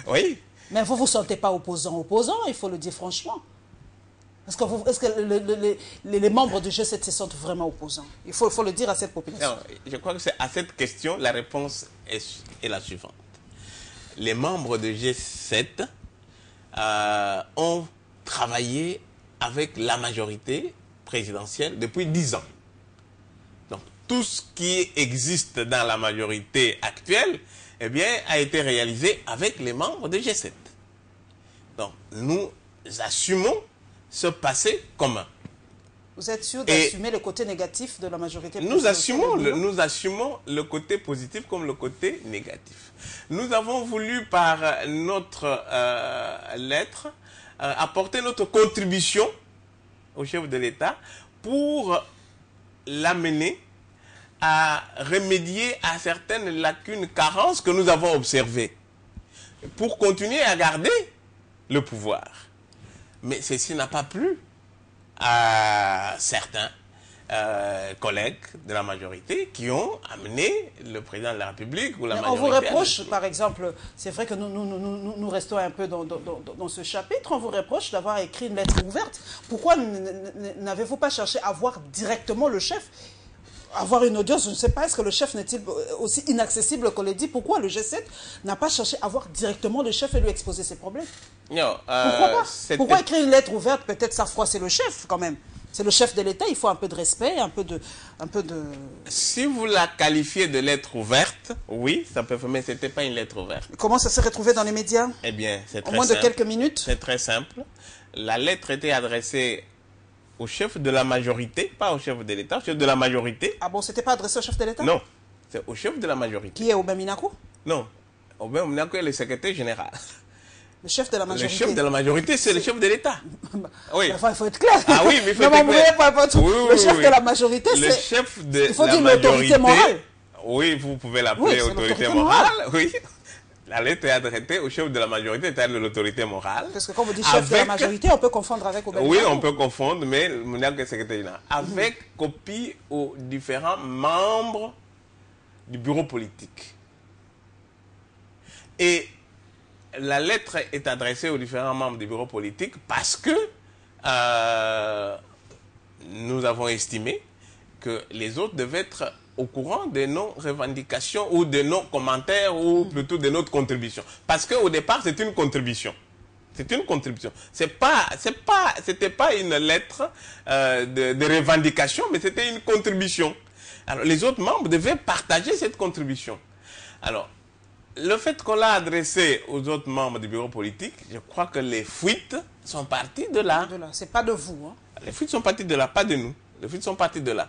Oui. Mais vous ne vous sentez pas opposant, il faut le dire franchement. Est-ce que les membres du G7 se sentent vraiment opposants? Il faut le dire à cette population. Non, je crois que à cette question, la réponse est la suivante. Les membres du G7 ont travaillé avec la majorité présidentielle depuis 10 ans. Donc, tout ce qui existe dans la majorité actuelle, eh bien, a été réalisé avec les membres du G7. Donc, nous assumons ce passé commun. Vous êtes sûr d'assumer le côté négatif de la majorité? Nous assumons le côté positif comme le côté négatif. Nous avons voulu, par notre lettre, apporter notre contribution au chef de l'État pour l'amener à remédier à certaines lacunes, carences que nous avons observées, pour continuer à garder le pouvoir. Mais ceci n'a pas plu à certains collègues de la majorité qui ont amené le président de la République ou la majorité. On vous reproche, par exemple, c'est vrai que nous restons un peu dans ce chapitre, on vous reproche d'avoir écrit une lettre ouverte. Pourquoi n'avez-vous pas cherché à voir directement le chef? Avoir une audience, je ne sais pas, est-ce que le chef n'est-il aussi inaccessible qu'on l'a dit? Pourquoi le G7 n'a pas cherché à voir directement le chef et lui exposer ses problèmes? Non, pourquoi pas? Pourquoi écrire une lettre ouverte? Peut-être ça froisser le chef quand même. C'est le chef de l'État, il faut un peu de respect, un peu de... Si vous la qualifiez de lettre ouverte, oui, ça peut faire, mais ce n'était pas une lettre ouverte. Comment ça s'est retrouvé dans les médias? Eh bien, c'est très simple. En moins de quelques minutes? C'est très simple. La lettre était adressée au chef de la majorité, pas au chef de l'État, au chef de la majorité. Ah bon, c'était pas adressé au chef de l'État? Non, c'est au chef de la majorité. Qui est Aubin Minakou? Non, Aubin Minakou est le secrétaire général. Le chef de la majorité? Le chef de la majorité, c'est le chef de l'État. Oui. Enfin, il faut être clair. Ah oui, mais il faut être clair. Le chef de la majorité, c'est... Le chef de il faut dire l'autorité morale. Oui, vous pouvez l'appeler autorité morale. Oui. La lettre est adressée au chef de la majorité, c'est-à-dire l'autorité morale. Parce que quand vous dites chef de la majorité, on peut confondre avec Aubin Oui, Minakou. on peut confondre, mais Minakou est secrétaire général. Avec copie aux différents membres du bureau politique. Et la lettre est adressée aux différents membres du bureau politique parce que nous avons estimé que les autres devaient être au courant de nos revendications ou de nos commentaires ou plutôt de notre contribution. Parce qu'au départ, c'est une contribution. C'est une contribution. C'était pas une lettre de revendication, mais c'était une contribution. Alors, les autres membres devaient partager cette contribution. Alors, le fait qu'on l'a adressé aux autres membres du bureau politique, je crois que les fuites sont parties de là. C'est pas de vous. Hein. Les fuites sont parties de là, pas de nous. Les fuites sont parties de là.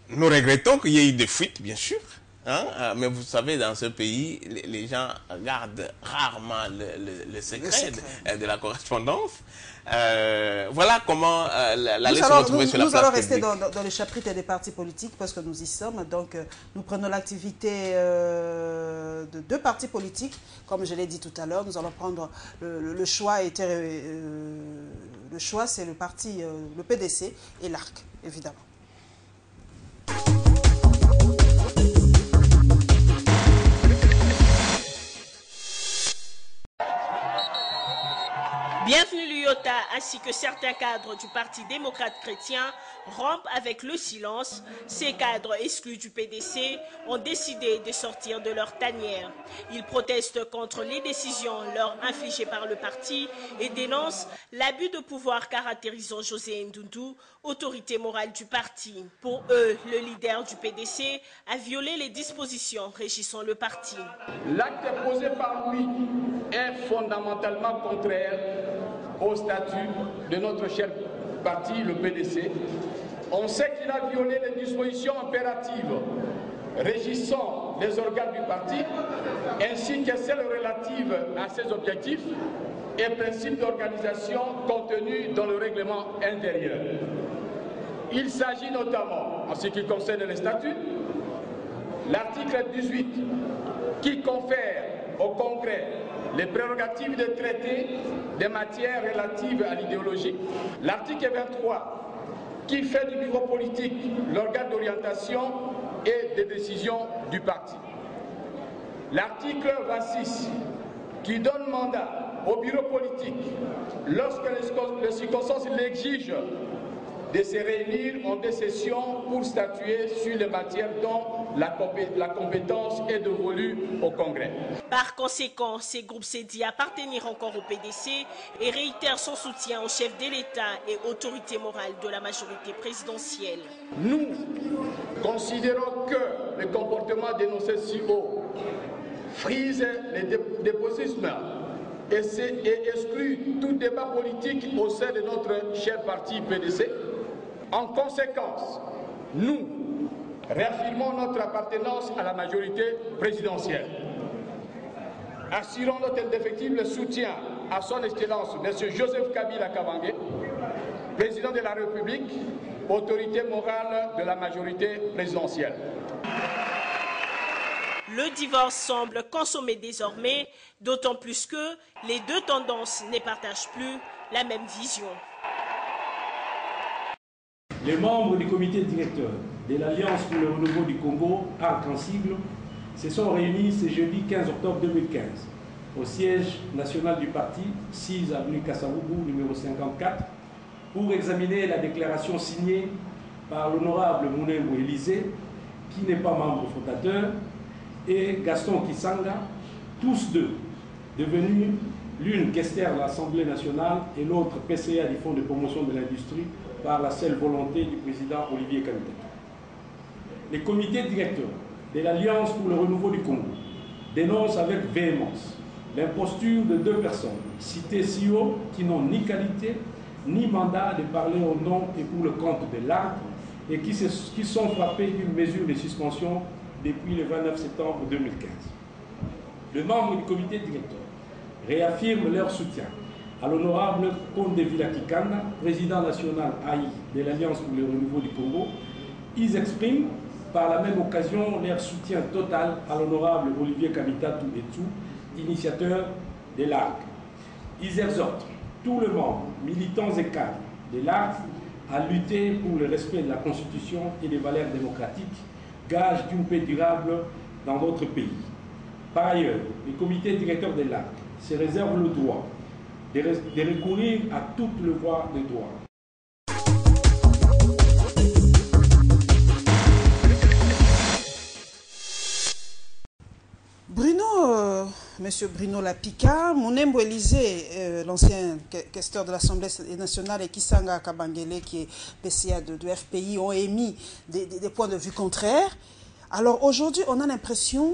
Nous regrettons qu'il y ait eu des fuites, bien sûr. Hein? Mais vous savez, dans ce pays, les gens gardent rarement le secret de la correspondance. Voilà comment la liste se retrouve sur la place publique. Nous allons rester dans le chapitre des partis politiques parce que nous y sommes. Donc, nous prenons l'activité de 2 partis politiques. Comme je l'ai dit tout à l'heure, nous allons prendre le choix. Le choix, c'est le parti, le PDC et l'ARC, évidemment. Bienvenue l'UYOTA ainsi que certains cadres du Parti démocrate chrétien rompent avec le silence. Ces cadres exclus du PDC ont décidé de sortir de leur tanière. Ils protestent contre les décisions leur infligées par le parti et dénoncent l'abus de pouvoir caractérisant José Ndoundou, autorité morale du parti. Pour eux, le leader du PDC a violé les dispositions régissant le parti. L'acte posé par lui est fondamentalement contraire au statut de notre cher parti, le PDC. On sait qu'il a violé les dispositions impératives régissant les organes du parti, ainsi que celles relatives à ses objectifs et principes d'organisation contenus dans le règlement intérieur. Il s'agit notamment, en ce qui concerne les statuts, l'article 18 qui confère au Congrès les prérogatives de traiter des matières relatives à l'idéologie. L'article 23 qui fait du bureau politique l'organe d'orientation et de décision du parti. L'article 26 qui donne mandat au bureau politique, lorsque les circonstances l'exigent, de se réunir en des sessions pour statuer sur les matières dont la compétence est dévolue au Congrès. Par conséquent, ces groupes s'est dit appartenir encore au PDC et réitère son soutien au chef de l'État et autorité morale de la majorité présidentielle. Nous considérons que le comportement dénoncé si haut frise les déposismes et exclut tout débat politique au sein de notre cher parti PDC. En conséquence, nous réaffirmons notre appartenance à la majorité présidentielle. Assurons notre indéfectible soutien à son Excellence M. Joseph Kabila Kabange, président de la République, autorité morale de la majorité présidentielle. Le divorce semble consommé désormais, d'autant plus que les 2 tendances ne partagent plus la même vision. Les membres du comité directeur de l'Alliance pour le renouveau du Congo, ARC en sigle, se sont réunis ce jeudi 15 octobre 2015 au siège national du parti, 6 avenue Kassavubu, numéro 54, pour examiner la déclaration signée par l'honorable Mounembo Élysée, qui n'est pas membre fondateur, et Gaston Kisanga, tous deux devenus l'une questeur de l'Assemblée nationale et l'autre PCA du Fonds de promotion de l'industrie par la seule volonté du président Olivier Kamité. Les comités directeurs de l'Alliance pour le renouveau du Congo dénoncent avec véhémence l'imposture de 2 personnes citées si haut qui n'ont ni qualité ni mandat de parler au nom et pour le compte de l'ARC et qui sont frappés d'une mesure de suspension depuis le 29 septembre 2015. Les membres du comité directeur réaffirment leur soutien à l'honorable Conde Vilakikanda, président national AI de l'Alliance pour le renouveau du Congo. Ils expriment par la même occasion leur soutien total à l'honorable Olivier Kamitatou Etou, initiateur de l'ARC. Ils exhortent tous les membres, militants et cadres de l'ARC à lutter pour le respect de la Constitution et des valeurs démocratiques, gage d'une paix durable dans notre pays. Par ailleurs, le comité directeur de l'ARC se réserve le droit de recourir à toutes les voies de droit. Monsieur Bruno Lapika, Mounembo Élysée, l'ancien questeur de l'Assemblée nationale, et Kisanga Kabangele, qui est PCA de FPI, ont émis des points de vue contraires. Alors aujourd'hui, on a l'impression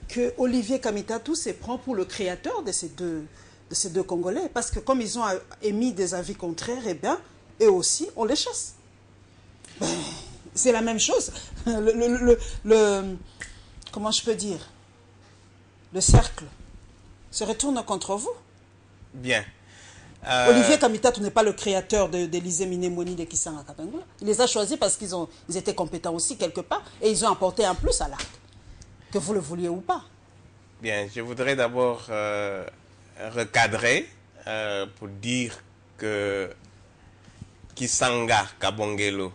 que Olivier Kamitatou se prend pour le créateur de ces deux Congolais, parce que comme ils ont émis des avis contraires, eh bien, eux aussi, on les chasse. Ben, c'est la même chose. comment je peux dire, le cercle se retourne contre vous. Bien. Olivier Kamitatou n'est pas le créateur d'Élysée Minemoni de Kisanga Kabengula. Il les a choisis parce qu'ils étaient compétents aussi quelque part et ils ont apporté un plus à l'arc, que vous le vouliez ou pas. Bien, je voudrais d'abord recadrer pour dire que Kisanga Kabongelo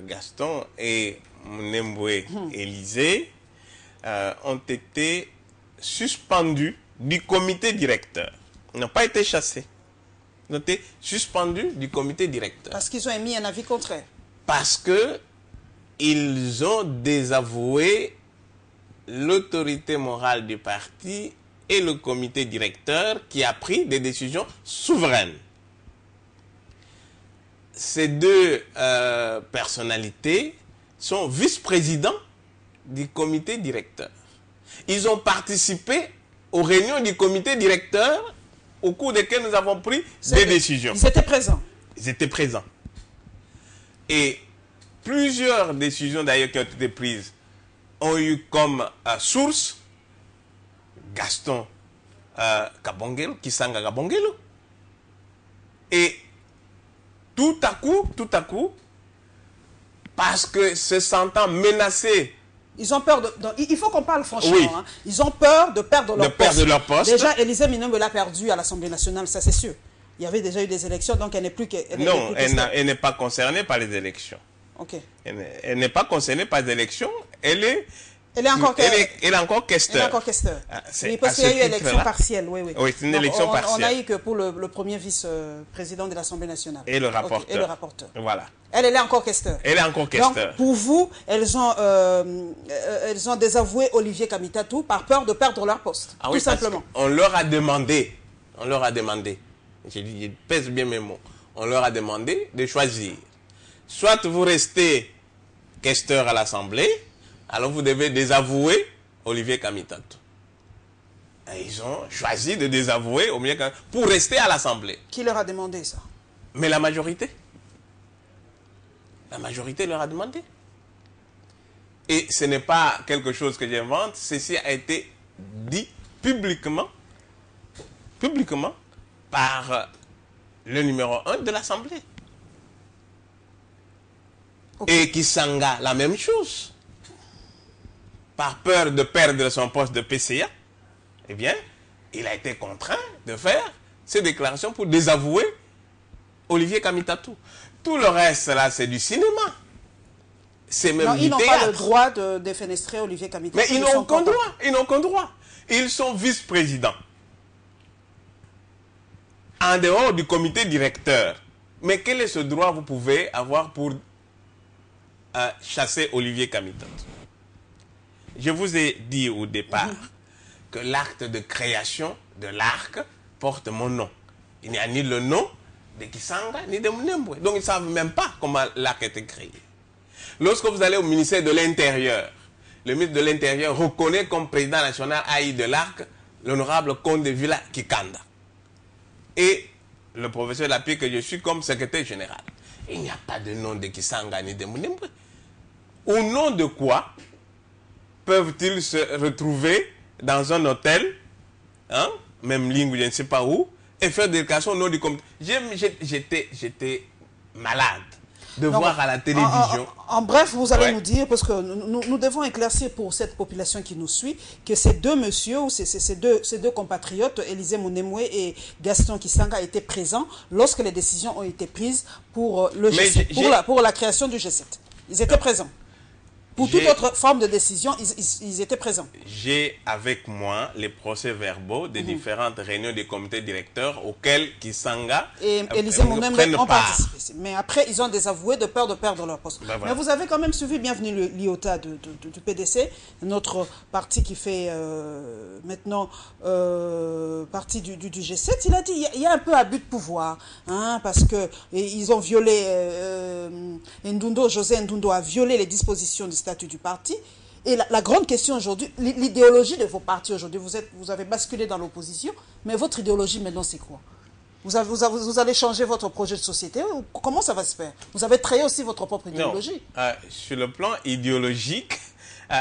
Gaston et Mnembwe Élysée ont été suspendus du comité directeur. Ils n'ont pas été chassés. Ils ont été suspendus du comité directeur. Parce qu'ils ont émis un avis contraire. Parce qu'ils ont désavoué l'autorité morale du parti et le comité directeur qui a pris des décisions souveraines. Ces deux personnalités sont vice-présidents du comité directeur. Ils ont participé aux réunions du comité directeur au cours desquelles nous avons pris des décisions. Ils étaient présents. Ils étaient présents. Et plusieurs décisions d'ailleurs qui ont été prises ont eu comme source Gaston Kabongelo, Kisanga Kabongelo. Et tout à coup, parce que se sentant menacés, ils ont peur de... il faut qu'on parle franchement. Oui. Hein. Ils ont peur de perdre leur poste. Déjà, Élysée Minembe l'a perdu à l'Assemblée nationale, ça c'est sûr. Il y avait déjà eu des élections, donc elle n'est plus que... Elle n'est pas concernée par les élections. Ok. Elle n'est pas concernée par les élections. Elle est encore questeur. Elle est encore questeur. Oui, parce qu'il y a eu élection partielle. Oui, c'est une élection partielle. On a eu que pour le premier vice-président de l'Assemblée nationale. Et le rapporteur. Okay. Et le rapporteur. Voilà. Elle est encore questeur. Elle est encore questeur. Donc, pour vous, elles ont désavoué Olivier Kamitatou par peur de perdre leur poste. Ah oui, tout simplement. On leur a demandé, je pèse bien mes mots, on leur a demandé de choisir. Soit vous restez questeur à l'Assemblée, alors vous devez désavouer Olivier Kamitatou. Et ils ont choisi de désavouer Olivier Kamitatou pour rester à l'Assemblée. Qui leur a demandé ça? Mais la majorité. La majorité leur a demandé. Et ce n'est pas quelque chose que j'invente, ceci a été dit publiquement par le numéro 1 de l'Assemblée. Okay. Et Kisanga, la même chose. Par peur de perdre son poste de PCA, eh bien, il a été contraint de faire ces déclarations pour désavouer Olivier Kamitatou. Tout le reste, là, c'est du cinéma. C'est même du théâtre. Ils n'ont pas le droit de défenestrer Olivier Kamitatou. Mais ils n'ont qu'un droit. Ils n'ont qu'un droit. Ils sont vice-présidents. En dehors du comité directeur. Mais quel est ce droit que vous pouvez avoir pour chasser Olivier Kamitatou? Je vous ai dit au départ que l'acte de création de l'arc porte mon nom. Il n'y a ni le nom de Kisanga ni de Mnembwe. Donc ils ne savent même pas comment l'arc a été créé. Lorsque vous allez au ministère de l'Intérieur, le ministre de l'Intérieur reconnaît comme président national AI de l'arc l'honorable comte de Villa Kikanda. Et le professeur Lapie que je suis comme secrétaire général. Il n'y a pas de nom de Kisanga ni de Mnembwe. Au nom de quoi peuvent-ils se retrouver dans un hôtel, hein, même ligne ou je ne sais pas où, et faire des déclarations au nom du comité? J'étais malade de voir à la télévision. En bref, vous allez nous dire, parce que nous devons éclaircir pour cette population qui nous suit, que ces deux messieurs, ou ces deux compatriotes, Élysée Mnembwe et Gaston Kisanga, étaient présents lorsque les décisions ont été prises pour le G7, pour la création du G7. Ils étaient présents. Pour toute autre forme de décision, ils étaient présents. J'ai avec moi les procès-verbaux des différentes réunions des comités directeurs auxquels Kisanga et Élysée Mnembwe ont participé. Mais après, ils ont désavoué de peur de perdre leur poste. Ben voilà. Mais vous avez quand même suivi, bienvenue l'IOTA du PDC, notre parti qui fait maintenant partie du G7. Il a dit il y a un peu abus de pouvoir, hein, parce qu'ils ont violé, José Ndundo a violé les dispositions du statut du parti. Et la grande question aujourd'hui, l'idéologie de vos partis aujourd'hui, vous avez basculé dans l'opposition, mais votre idéologie maintenant c'est quoi? Vous allez changer votre projet de société? Comment ça va se faire? Vous avez créé aussi votre propre idéologie? Non. Sur le plan idéologique,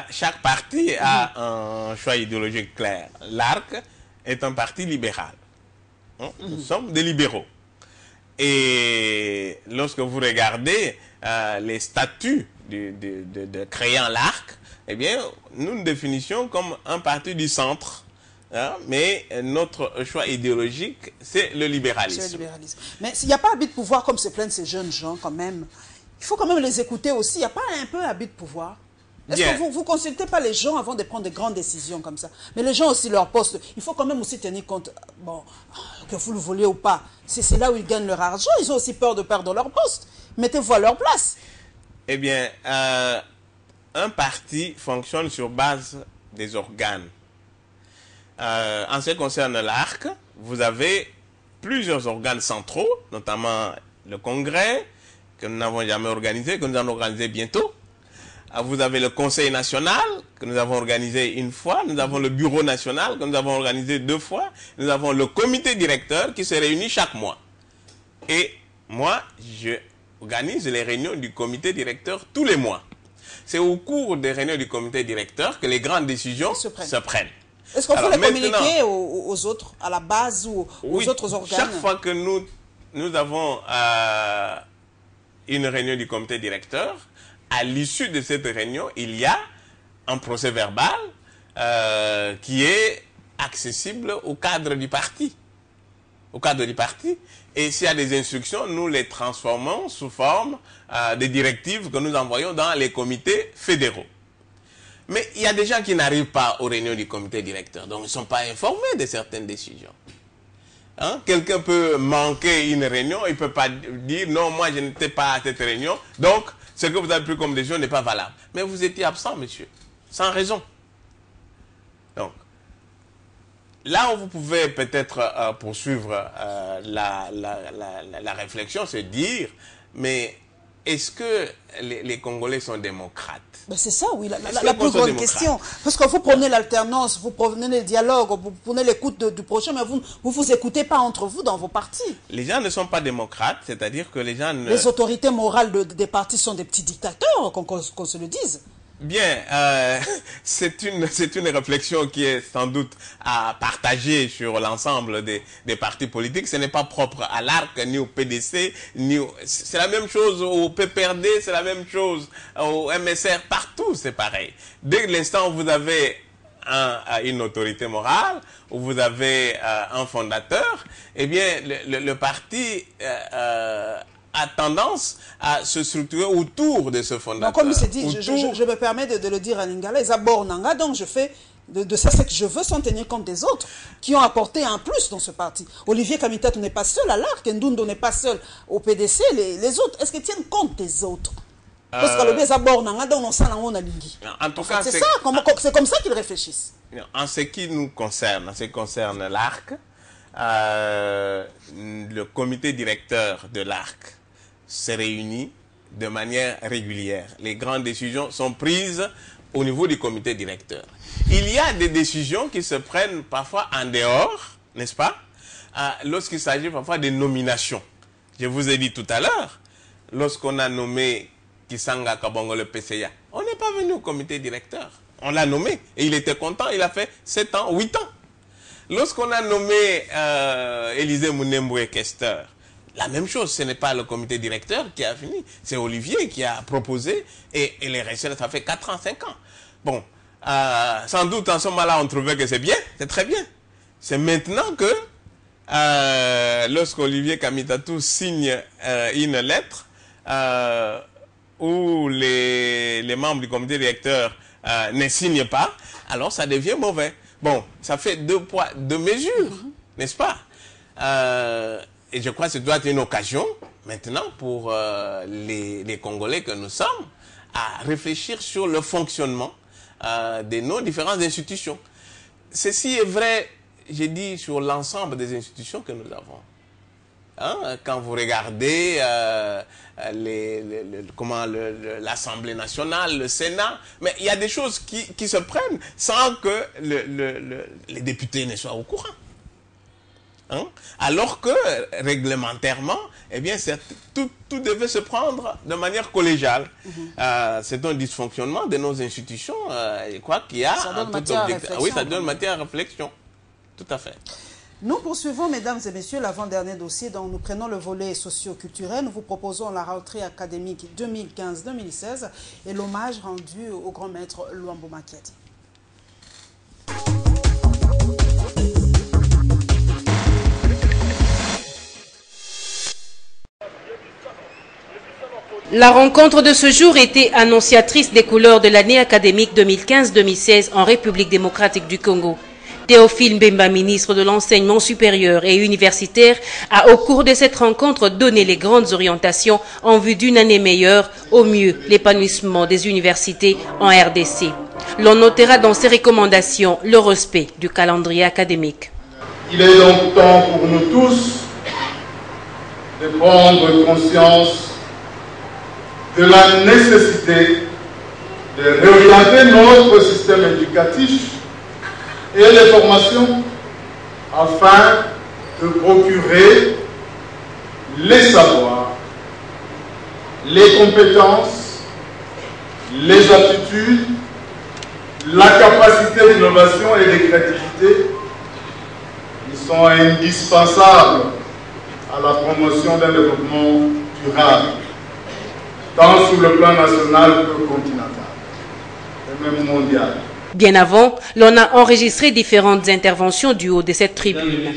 chaque parti a un choix idéologique clair. L'ARC est un parti libéral. Nous sommes des libéraux. Et lorsque vous regardez les statuts de créant l'ARC, eh bien, nous nous définissons comme un parti du centre. Mais notre choix idéologique, c'est le libéralisme. C'est le libéralisme. Mais s'il n'y a pas abus de pouvoir comme se plaignent ces jeunes gens quand même, il faut quand même les écouter aussi. Il n'y a pas un peu abus de pouvoir? Est-ce que vous ne consultez pas les gens avant de prendre de grandes décisions comme ça? Mais les gens aussi, leur poste, il faut quand même aussi tenir compte, bon, que vous le vouliez ou pas, c'est là où ils gagnent leur argent. Ils ont aussi peur de perdre leur poste. Mettez-vous à leur place. Eh bien, un parti fonctionne sur base des organes. En ce qui concerne l'ARC, vous avez plusieurs organes centraux, notamment le Congrès, que nous n'avons jamais organisé, que nous allons organiser bientôt. Vous avez le Conseil national, que nous avons organisé une fois. Nous avons le Bureau national, que nous avons organisé 2 fois. Nous avons le comité directeur qui se réunit chaque mois. Et moi, je organise les réunions du comité directeur tous les mois. C'est au cours des réunions du comité directeur que les grandes décisions se prennent. Est-ce qu'on peut les communiquer aux autres, à la base ou aux autres organes? Chaque fois que nous avons une réunion du comité directeur, à l'issue de cette réunion, il y a un procès verbal qui est accessible au cadre du parti. Et s'il y a des instructions, nous les transformons sous forme de directives que nous envoyons dans les comités fédéraux. Mais il y a des gens qui n'arrivent pas aux réunions du comité directeur, donc ils ne sont pas informés de certaines décisions. Quelqu'un peut manquer une réunion, il ne peut pas dire « Non, moi je n'étais pas à cette réunion, donc ce que vous avez pris comme décision n'est pas valable. » Mais vous étiez absent, monsieur, sans raison. Donc, là où vous pouvez peut-être poursuivre la réflexion, c'est dire « Mais est-ce que les Congolais sont démocrates ?» Ben c'est ça, oui, la plus grande question. Parce que vous prenez l'alternance, vous prenez le dialogue, vous prenez l'écoute du prochain, mais vous ne vous écoutez pas entre vous dans vos partis. Les gens ne sont pas démocrates, c'est-à-dire que les gens ne... Les autorités morales des partis sont des petits dictateurs, qu'on se le dise. Bien, c'est une réflexion qui est sans doute à partager sur l'ensemble des partis politiques. Ce n'est pas propre à l'ARC, ni au PDC, c'est la même chose au PPRD, c'est la même chose au MSR, partout c'est pareil. Dès l'instant où vous avez une autorité morale, où vous avez un fondateur, eh bien le parti a tendance à se structurer autour de ce fondateur. Donc, comme il s'est dit, je me permets de le dire à Lingala, Zabornanga, donc je fais de ça ce que je veux sans tenir compte des autres qui ont apporté un plus dans ce parti. Olivier Kamitatou n'est pas seul à l'ARC, Ndundo n'est pas seul au PDC, les autres, est-ce qu'ils tiennent compte des autres? Parce que le Zabornanga, donc on s'en a lingui. En tout cas, c'est comme ça qu'ils réfléchissent. En ce qui nous concerne, en ce qui concerne l'ARC, le comité directeur de l'ARC se réunit de manière régulière. Les grandes décisions sont prises au niveau du comité directeur. Il y a des décisions qui se prennent parfois en dehors, n'est-ce pas, lorsqu'il s'agit parfois de nominations. Je vous ai dit tout à l'heure, lorsqu'on a nommé Kisanga Kabongo le PCA, on n'est pas venu au comité directeur. On l'a nommé et il était content, il a fait 7 ans, 8 ans. Lorsqu'on a nommé Élisée Mounemboué Kester, la même chose, ce n'est pas le comité directeur qui a fini, c'est Olivier qui a proposé et les restés, ça fait 4 ans, 5 ans. Bon, sans doute en ce moment-là, on trouvait que c'est bien, c'est très bien. C'est maintenant que, lorsqu'Olivier Kamitatou signe une lettre où les membres du comité directeur ne signent pas, alors ça devient mauvais. Bon, ça fait 2 poids, 2 mesures, n'est-ce pas? Et je crois que ça doit être une occasion, maintenant, pour les Congolais que nous sommes, à réfléchir sur le fonctionnement de nos différentes institutions. Ceci est vrai, j'ai dit, sur l'ensemble des institutions que nous avons. Quand vous regardez l'Assemblée nationale, le Sénat, mais il y a des choses qui se prennent sans que les députés ne soient au courant. Hein? Alors que, réglementairement, eh bien, tout devait se prendre de manière collégiale. C'est un dysfonctionnement de nos institutions, quoi qu'il y a... Ça donne matière à réflexion. Oui, ça donne matière à réflexion. Tout à fait. Nous poursuivons, mesdames et messieurs, l'avant-dernier dossier dont nous prenons le volet socio-culturel. Nous vous proposons la rentrée académique 2015-2016 et l'hommage rendu au grand maître Luambo Makiadi. La rencontre de ce jour était annonciatrice des couleurs de l'année académique 2015-2016 en République démocratique du Congo. Théophile Mbemba, ministre de l'Enseignement supérieur et universitaire, a au cours de cette rencontre donné les grandes orientations en vue d'une année meilleure, au mieux l'épanouissement des universités en RDC. L'on notera dans ses recommandations le respect du calendrier académique. Il est donc temps pour nous tous de prendre conscience de la nécessité de réorienter notre système éducatif et les formations afin de procurer les savoirs, les compétences, les aptitudes, la capacité d'innovation et de créativité qui sont indispensables à la promotion d'un développement durable, tant sur le plan national que continental, et même mondial. Bien avant, l'on a enregistré différentes interventions du haut de cette tribune.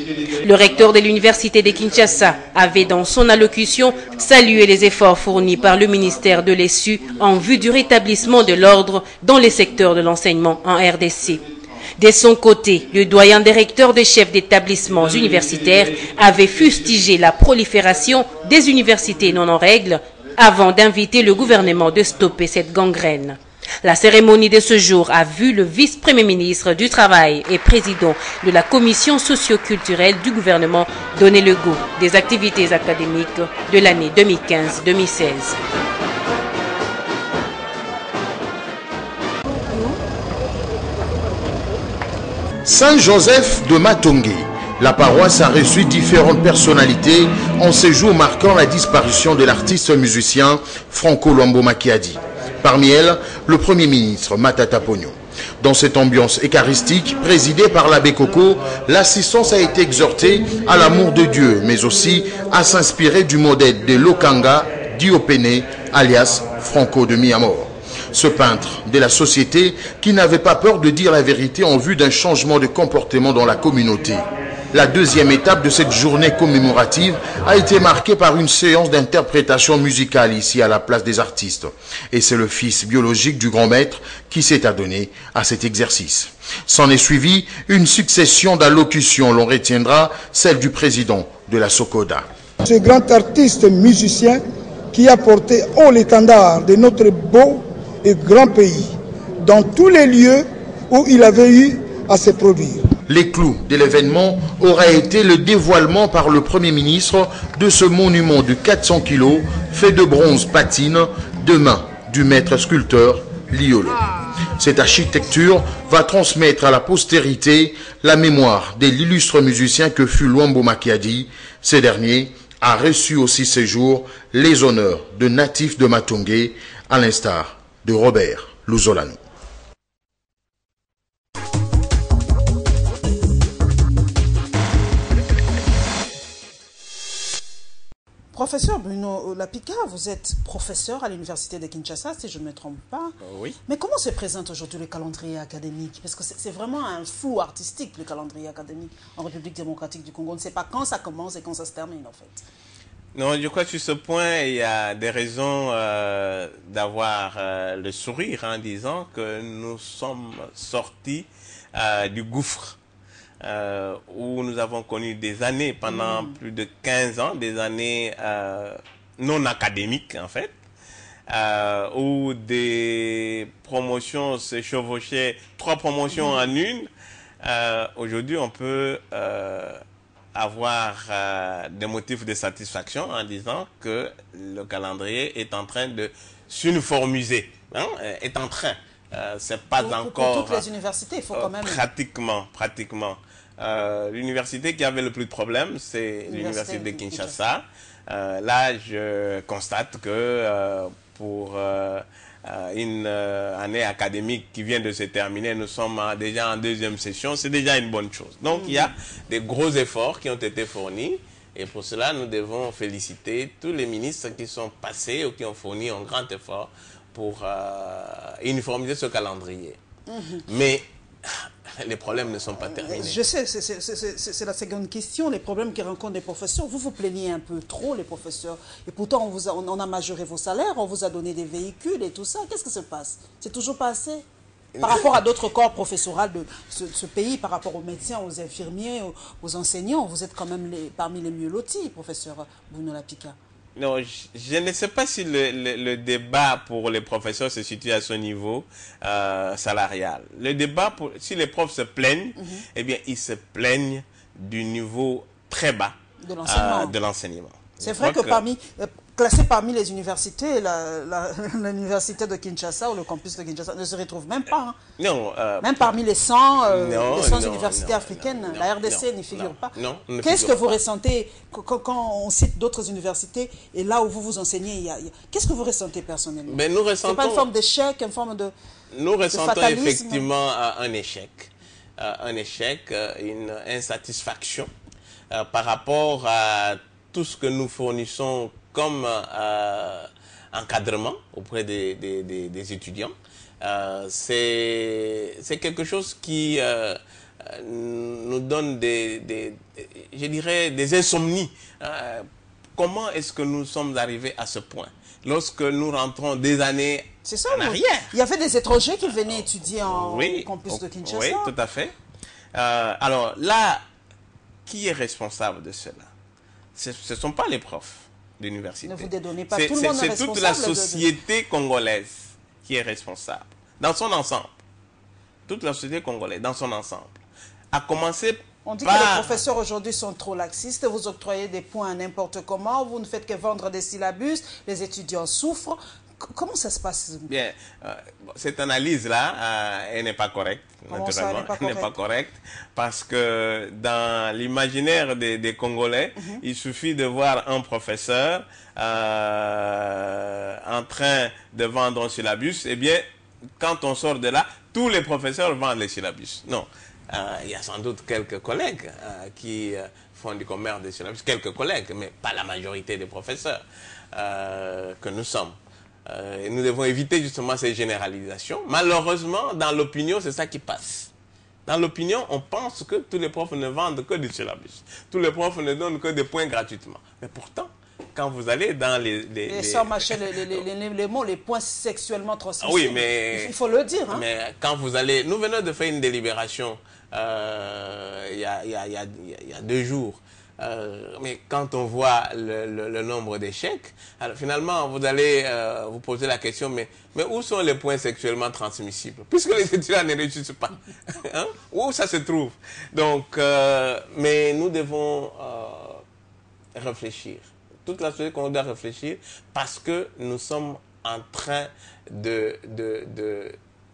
Le recteur de l'université de Kinshasa avait dans son allocution salué les efforts fournis par le ministère de l'ESU en vue du rétablissement de l'ordre dans les secteurs de l'enseignement en RDC. De son côté, le doyen des recteurs des chefs d'établissements universitaires avait fustigé la prolifération des universités non en règle avant d'inviter le gouvernement de stopper cette gangrène. La cérémonie de ce jour a vu le vice-premier ministre du Travail et président de la commission socio-culturelle du gouvernement donner le goût des activités académiques de l'année 2015-2016. Saint-Joseph de Matongé. La paroisse a reçu différentes personnalités en ces jours marquant la disparition de l'artiste musicien Franco Luambo Makiadi. Parmi elles, le Premier ministre Matata Ponyo. Dans cette ambiance eucharistique présidée par l'abbé Coco, l'assistance a été exhortée à l'amour de Dieu, mais aussi à s'inspirer du modèle de Lokanga Diopene, alias Franco de Miamor. Ce peintre de la société qui n'avait pas peur de dire la vérité en vue d'un changement de comportement dans la communauté. La deuxième étape de cette journée commémorative a été marquée par une séance d'interprétation musicale ici à la place des artistes. Et c'est le fils biologique du grand maître qui s'est adonné à cet exercice. S'en est suivi une succession d'allocutions, l'on retiendra celle du président de la Sokoda. Ce grand artiste musicien qui a porté haut l'étendard de notre beau et grand pays dans tous les lieux où il avait eu à se produire. Les clous de l'événement aura été le dévoilement par le Premier ministre de ce monument de 400 kg fait de bronze patine de main du maître sculpteur Liolo. Cette architecture va transmettre à la postérité la mémoire de l'illustre musicien que fut Luambo Makiadi. Ce dernier a reçu aussi ces jours les honneurs de natifs de Matongé, à l'instar de Robert Luzolano. Professeur Bruno Lapika, vous êtes professeur à l'université de Kinshasa, si je ne me trompe pas. Oui. Mais comment se présente aujourd'hui le calendrier académique? Parce que c'est vraiment un flou artistique, le calendrier académique en République démocratique du Congo. On ne sait pas quand ça commence et quand ça se termine, en fait. Non, je crois que sur ce point, il y a des raisons d'avoir le sourire en disant que nous sommes sortis du gouffre. Où nous avons connu des années, pendant plus de 15 ans, des années non académiques en fait, où des promotions se chevauchaient, 3 promotions en une. Aujourd'hui, on peut avoir des motifs de satisfaction en disant que le calendrier est en train de s'uniformiser, hein, est en train. C'est pas encore... Pour toutes les universités, il faut quand même... Pratiquement. l'université qui avait le plus de problèmes, c'est l'université de Kinshasa. Là, je constate que pour une année académique qui vient de se terminer, nous sommes déjà en deuxième session, c'est déjà une bonne chose. Donc, il y a des gros efforts qui ont été fournis. Et pour cela, nous devons féliciter tous les ministres qui sont passés ou qui ont fourni un grand effort pour uniformiser ce calendrier. Mais les problèmes ne sont pas terminés. Je sais, c'est la seconde question, les problèmes que rencontrent les professeurs. Vous vous plaignez un peu trop, les professeurs. Et pourtant, on a majoré vos salaires, on vous a donné des véhicules et tout ça. Qu'est-ce que se passe? C'est toujours pas assez? Par rapport à d'autres corps professoraux de ce pays, par rapport aux médecins, aux infirmiers, aux enseignants, vous êtes quand même parmi les mieux lotis, professeur Bounoula Pika. Non, je ne sais pas si le débat pour les professeurs se situe à ce niveau salarial. Le débat, si les profs se plaignent, eh bien, ils se plaignent du niveau très bas de l'enseignement. C'est vrai que classé parmi les universités, l'université de Kinshasa ou le campus de Kinshasa ne se retrouve même pas. Hein. Non. Même parmi les 100 universités africaines, la RDC n'y figure pas. Qu'est-ce que vous ressentez quand on cite d'autres universités et là où vous vous enseignez, qu'est-ce que vous ressentez personnellement? C'est pas une forme d'échec, une forme de Nous ressentons effectivement un échec. Une insatisfaction par rapport à tout ce que nous fournissons comme encadrement auprès des étudiants. C'est quelque chose qui nous donne je dirais, des insomnies. Comment est-ce que nous sommes arrivés à ce point? Lorsque nous rentrons des années en arrière. Il y avait des étrangers qui venaient étudier en campus de Kinshasa. Oui, tout à fait. Alors là, qui est responsable de cela? Ce ne sont pas les profs d'université. Ne vous dédonnez pas, tout le monde est responsable. C'est toute la société congolaise qui est responsable, dans son ensemble. Toute la société congolaise, dans son ensemble. À commencer On dit que les professeurs aujourd'hui sont trop laxistes, vous octroyez des points n'importe comment, vous ne faites que vendre des syllabus, les étudiants souffrent. Comment ça se passe? Bien, cette analyse-là, elle n'est pas correcte, naturellement. Elle n'est pas correcte parce que dans l'imaginaire des Congolais, il suffit de voir un professeur en train de vendre un syllabus. Eh bien, quand on sort de là, tous les professeurs vendent les syllabus. Non, il y a sans doute quelques collègues qui font du commerce des syllabus, quelques collègues, mais pas la majorité des professeurs que nous sommes. Et nous devons éviter justement ces généralisations. Malheureusement, dans l'opinion, c'est ça qui passe. Dans l'opinion, on pense que tous les profs ne vendent que du syllabus. Tous les profs ne donnent que des points gratuitement. Mais pourtant, quand vous allez dans les mots, les points sexuellement transmissibles, oui, mais il faut le dire. Hein. Mais quand vous allez... Nous venons de faire une délibération il y a 2 jours. Mais quand on voit le nombre d'échecs, finalement, vous allez vous poser la question, mais où sont les points sexuellement transmissibles? Puisque les étudiants ne réussissent pas. Hein? Où ça se trouve? Donc, mais nous devons réfléchir. Toute la société qu'on doit réfléchir parce que nous sommes en train de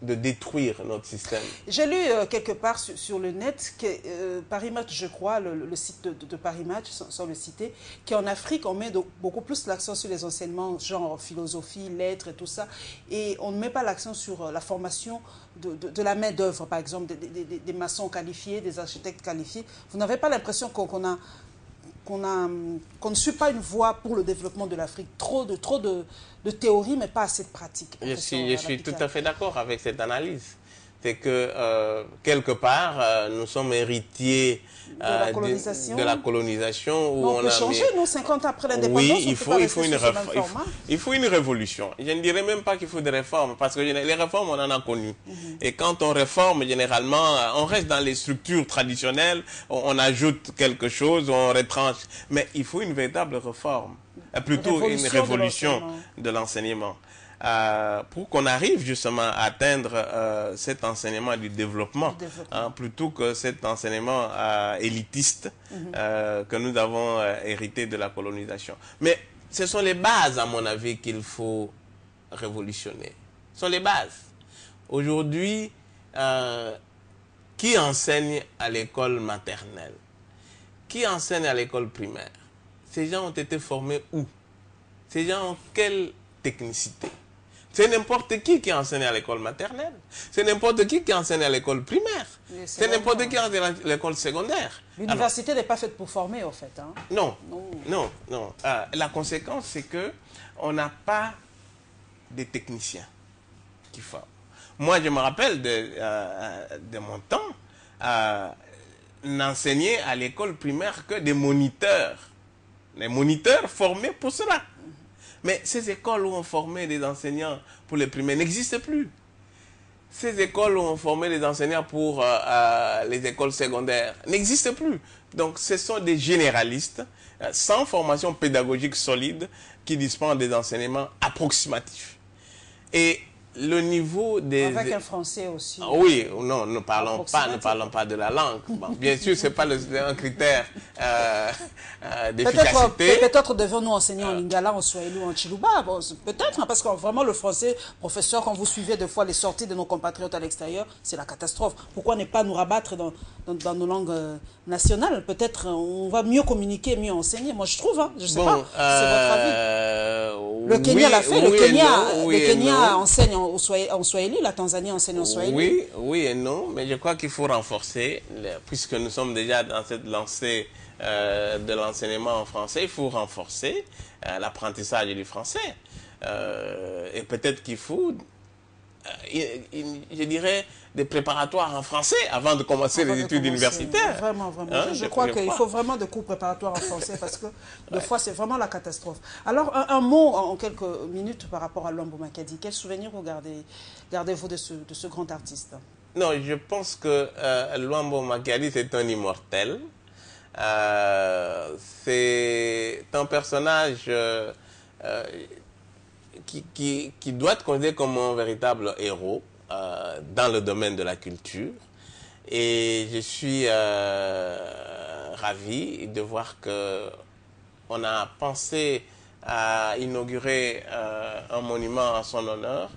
détruire notre système. J'ai lu quelque part sur le net que Paris Match, je crois, le site de Paris Match, sans le citer, qu'en Afrique, on met beaucoup plus l'accent sur les enseignements, genre philosophie, lettres et tout ça, et on ne met pas l'accent sur la formation de la main-d'œuvre, par exemple, des maçons qualifiés, des architectes qualifiés. Vous n'avez pas l'impression qu'on ne suit pas une voie pour le développement de l'Afrique? Trop de théorie, mais pas assez de pratique. Je suis tout à fait d'accord avec cette analyse. C'est que, quelque part, nous sommes héritiers de la colonisation. Où on peut changer, nous, 50 ans après l'indépendance. Oui, il faut une révolution. Je ne dirais même pas qu'il faut des réformes, parce que les réformes, on en a connu. Et quand on réforme, généralement, on reste dans les structures traditionnelles, on ajoute quelque chose, on retranche. Mais il faut une véritable réforme, plutôt une révolution de l'enseignement. Pour qu'on arrive justement à atteindre cet enseignement du développement, plutôt que cet enseignement élitiste que nous avons hérité de la colonisation. Mais ce sont les bases, à mon avis, qu'il faut révolutionner. Ce sont les bases. Aujourd'hui, qui enseigne à l'école maternelle, qui enseigne à l'école primaire, ces gens ont été formés où? Ces gens ont quelle technicité? C'est n'importe qui enseigne à l'école maternelle. C'est n'importe qui enseigne à l'école primaire. C'est n'importe qui enseigne à l'école secondaire. L'université n'est pas faite pour former, en fait. Hein? Non, non, non. La conséquence, c'est qu'on n'a pas de techniciens qui forment. Moi, je me rappelle de mon temps, n'enseigner à l'école primaire que des moniteurs. Les moniteurs formés pour cela. Mais ces écoles où on formait des enseignants pour les primaires n'existent plus. Ces écoles où on formait des enseignants pour les écoles secondaires n'existent plus. Donc ce sont des généralistes sans formation pédagogique solide qui dispensent des enseignements approximatifs. Et le niveau des... Avec un français aussi. Oui, non, ne parlons pas de la langue. Bon, bien sûr, ce n'est pas un critère d'efficacité. Peut-être devons-nous enseigner en lingala, en swahili ou en chiluba. Bon, peut-être, hein, parce que vraiment le français, professeur, quand vous suivez des fois les sorties de nos compatriotes à l'extérieur, c'est la catastrophe. Pourquoi ne pas nous rabattre dans nos langues nationales? Peut-être on va mieux communiquer, mieux enseigner. Moi, je trouve, hein, je ne sais pas, c'est votre avis. Le Kenya l'a fait, le Kenya enseigne en swahili, la Tanzanie enseigne en swahili. Oui et non, mais je crois qu'il faut renforcer, puisque nous sommes déjà dans cette lancée de l'enseignement en français, il faut renforcer l'apprentissage du français. Et peut-être qu'il faut, je dirais, des préparatoires en français avant de commencer les études universitaires. Vraiment, vraiment. Hein, je crois qu'il faut vraiment des cours préparatoires en français parce que des fois, c'est vraiment la catastrophe. Alors, un mot en quelques minutes par rapport à Luambo Makedi. Quel souvenir gardez-vous de ce grand artiste? Non, je pense que Luambo Makedi, c'est un immortel. C'est un personnage qui doit être considéré comme un véritable héros dans le domaine de la culture. Et je suis ravi de voir qu'on a pensé à inaugurer un monument en son honneur.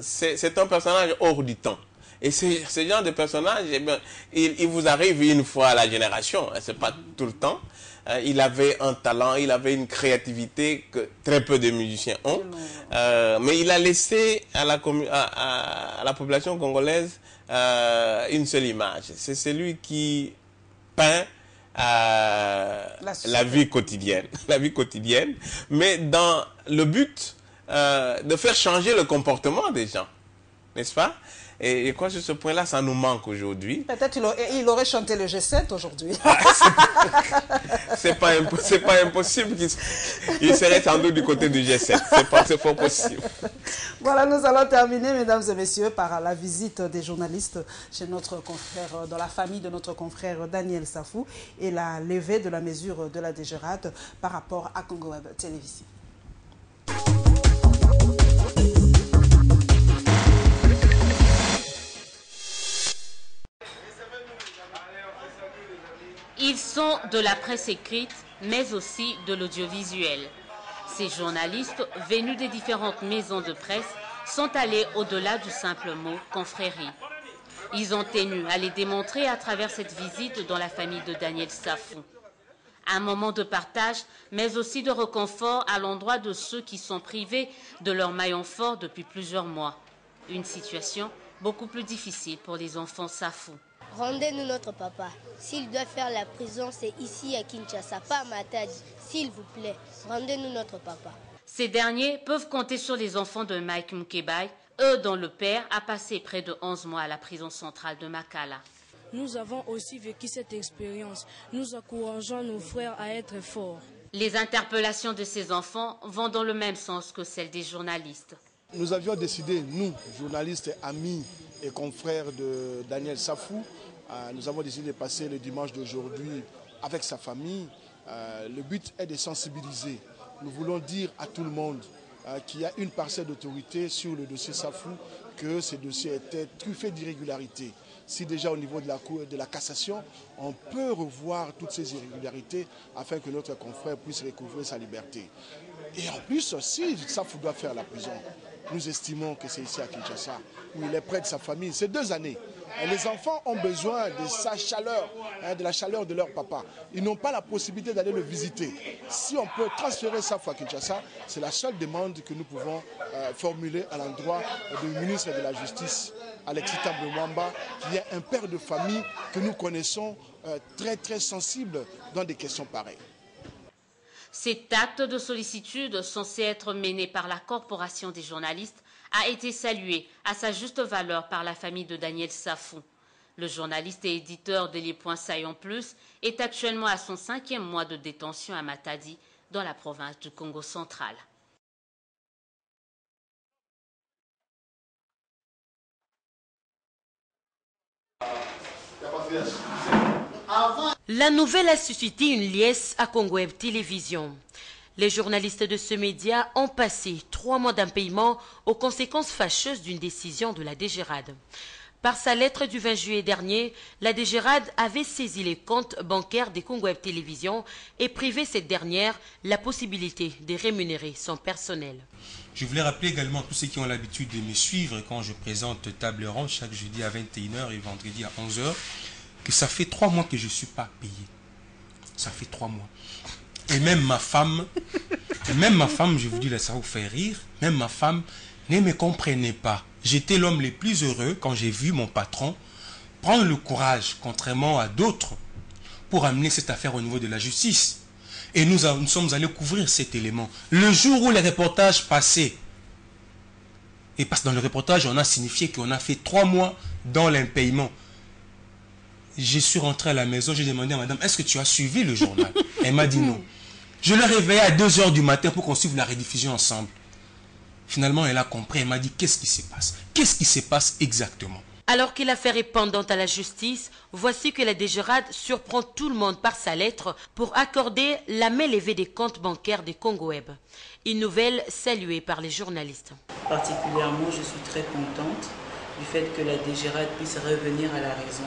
C'est un personnage hors du temps. Et ce genre de personnage, eh bien, il vous arrive une fois à la génération, hein, c'est pas tout le temps. Il avait un talent, il avait une créativité que très peu de musiciens ont. Mais il a laissé à la population congolaise une seule image. C'est celui qui peint la vie quotidienne. La vie quotidienne, mais dans le but de faire changer le comportement des gens. N'est-ce pas? Et quoi, sur ce point-là, ça nous manque aujourd'hui. Peut-être il aurait chanté le G7 aujourd'hui. C'est pas impossible qu'il serait sans doute du côté du G7. C'est pas possible. Voilà, nous allons terminer, mesdames et messieurs, par la visite des journalistes chez notre confrère, dans la famille de notre confrère Daniel Safou et la levée de la mesure de la DGRAD par rapport à Congo Web Télévision. Ils sont de la presse écrite, mais aussi de l'audiovisuel. Ces journalistes, venus des différentes maisons de presse, sont allés au-delà du simple mot « confrérie ». Ils ont tenu à les démontrer à travers cette visite dans la famille de Daniel Safou. Un moment de partage, mais aussi de réconfort à l'endroit de ceux qui sont privés de leur maillon fort depuis plusieurs mois. Une situation beaucoup plus difficile pour les enfants Safou. Rendez-nous notre papa. S'il doit faire la prison, c'est ici à Kinshasa, pas à Matadi. S'il vous plaît, rendez-nous notre papa. Ces derniers peuvent compter sur les enfants de Mike Mukebai, eux dont le père a passé près de 11 mois à la prison centrale de Makala. Nous avons aussi vécu cette expérience. Nous encourageons nos frères à être forts. Les interpellations de ces enfants vont dans le même sens que celles des journalistes. Nous avions décidé, nous, journalistes, amis et confrères de Daniel Safou, nous avons décidé de passer le dimanche d'aujourd'hui avec sa famille. Le but est de sensibiliser. Nous voulons dire à tout le monde qu'il y a une parcelle d'autorité sur le dossier Safou, que ce dossier était truffé d'irrégularités. Si déjà au niveau de la Cour de la cassation, on peut revoir toutes ces irrégularités afin que notre confrère puisse recouvrer sa liberté. Et en plus, si Safou doit faire la prison, nous estimons que c'est ici à Kinshasa, où il est près de sa famille. Ces 2 années, les enfants ont besoin de sa chaleur, de la chaleur de leur papa. Ils n'ont pas la possibilité d'aller le visiter. Si on peut transférer ça à Kinshasa, c'est la seule demande que nous pouvons formuler à l'endroit du ministre de la Justice, Alexis Thambwe Mwamba, qui est un père de famille que nous connaissons très sensible dans des questions pareilles. Cet acte de sollicitude censé être mené par la Corporation des journalistes a été salué à sa juste valeur par la famille de Daniel Safou. Le journaliste et éditeur de Les Points Saillants Plus est actuellement à son 5e mois de détention à Matadi, dans la province du Congo central. La nouvelle a suscité une liesse à Congo Web Télévision. Les journalistes de ce média ont passé 3 mois d'impayement aux conséquences fâcheuses d'une décision de la DGRAD. Par sa lettre du 20 juillet dernier, la DGRAD avait saisi les comptes bancaires des Congo Web Télévision et privé cette dernière la possibilité de rémunérer son personnel. Je voulais rappeler également à tous ceux qui ont l'habitude de me suivre quand je présente Table Ronde chaque jeudi à 21h et vendredi à 11h, que ça fait 3 mois que je ne suis pas payé. Ça fait 3 mois. Et même ma femme, je vous dis là, ça vous fait rire, même ma femme ne me comprenait pas. J'étais l'homme le plus heureux quand j'ai vu mon patron prendre le courage, contrairement à d'autres, pour amener cette affaire au niveau de la justice. Et nous sommes allés couvrir cet élément. Le jour où les reportages passaient, et parce que dans le reportage, on a signifié qu'on a fait 3 mois dans l'impayement. Je suis rentré à la maison, j'ai demandé à madame, est-ce que tu as suivi le journal? Elle m'a dit non. Je l'ai réveillée à 2 h du matin pour qu'on suive la rediffusion ensemble. Finalement, elle a compris, elle m'a dit, qu'est-ce qui se passe? Qu'est-ce qui se passe exactement? Alors que l'affaire est pendante à la justice, voici que la DGRAD surprend tout le monde par sa lettre pour accorder la main levée des comptes bancaires des Congo Web. Une nouvelle saluée par les journalistes. Particulièrement, je suis très contente du fait que la DGRAD puisse revenir à la raison.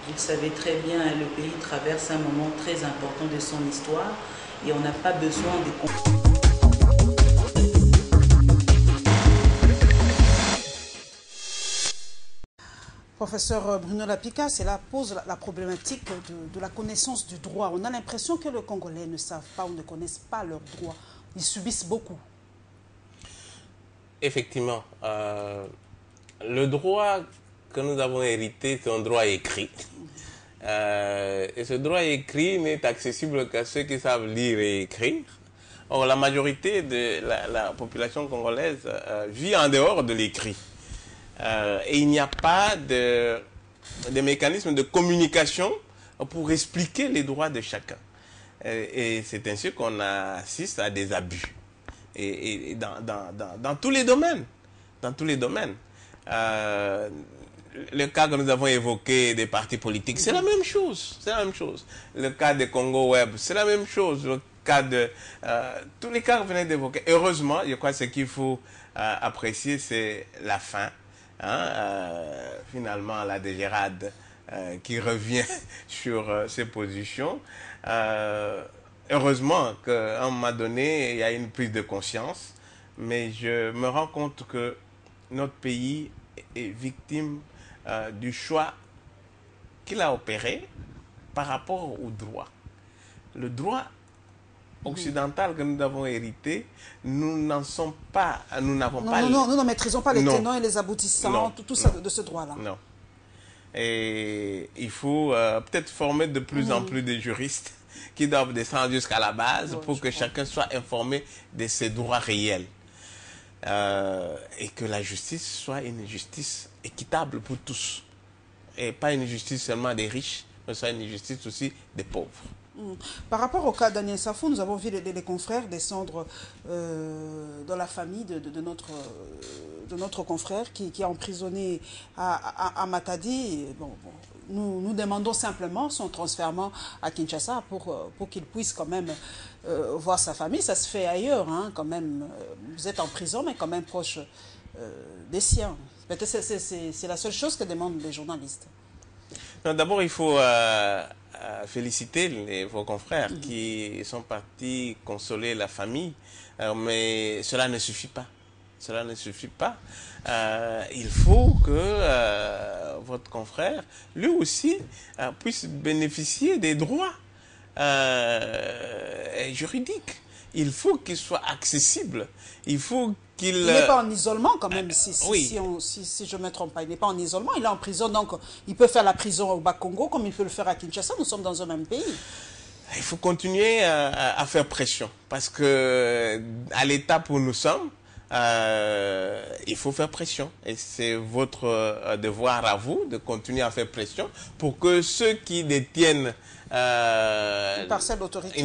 Vous le savez très bien, le pays traverse un moment très important de son histoire et on n'a pas besoin de... Professeur Bruno Lapika, cela pose la problématique de la connaissance du droit. On a l'impression que les Congolais ne savent pas ou ne connaissent pas leurs droits. Ils subissent beaucoup. Effectivement. Le droit que nous avons hérité, c'est un droit écrit. Et ce droit écrit n'est accessible qu'à ceux qui savent lire et écrire. Or, la majorité de la population congolaise vit en dehors de l'écrit. Et il n'y a pas de mécanisme de communication pour expliquer les droits de chacun. Et c'est ainsi qu'on assiste à des abus. Et dans tous les domaines. Dans tous les domaines. Le cas que nous avons évoqué des partis politiques, c'est la même chose. C'est la même chose. Le cas des Congo Web, c'est la même chose. Le cas de... tous les cas que vous venez d'évoquer. Heureusement, je crois que ce qu'il faut apprécier, c'est la fin. Finalement, la DGRAD qui revient sur ses positions. Heureusement qu'à un moment donné, il y a une prise de conscience. Mais je me rends compte que notre pays est victime du choix qu'il a opéré par rapport au droit. Le droit occidental que nous avons hérité, nous n'en sommes pas, nous n'avons pas... Non, nous ne maîtrisons pas les tenants et les aboutissants, tout ça de ce droit-là. Non. Et il faut peut-être former de plus en plus de juristes qui doivent descendre jusqu'à la base pour que chacun soit informé de ses droits réels. Et que la justice soit une justice équitable pour tous. Et pas une justice seulement des riches, mais soit une justice aussi des pauvres. Par rapport au cas de Daniel Safou, nous avons vu les confrères descendre dans la famille de notre confrère qui est emprisonné à Matadi. Nous demandons simplement son transfèrement à Kinshasa pour qu'il puisse quand même voir sa famille. Ça se fait ailleurs, hein, quand même. Vous êtes en prison, mais quand même proche des siens. Peut-être c'est la seule chose que demandent les journalistes. D'abord, il faut féliciter vos confrères qui sont partis consoler la famille, mais cela ne suffit pas. Cela ne suffit pas. Il faut que votre confrère, lui aussi, puisse bénéficier des droits juridiques. Il faut qu'il soit accessible. Il faut qu'il... Il n'est pas en isolement quand même, si je ne me trompe pas. Il n'est pas en isolement, il est en prison. Donc, il peut faire la prison au Bas-Congo comme il peut le faire à Kinshasa. Nous sommes dans un même pays. Il faut continuer à faire pression. Parce que à l'étape où nous sommes, il faut faire pression. Et c'est votre devoir à vous de continuer à faire pression pour que ceux qui détiennent une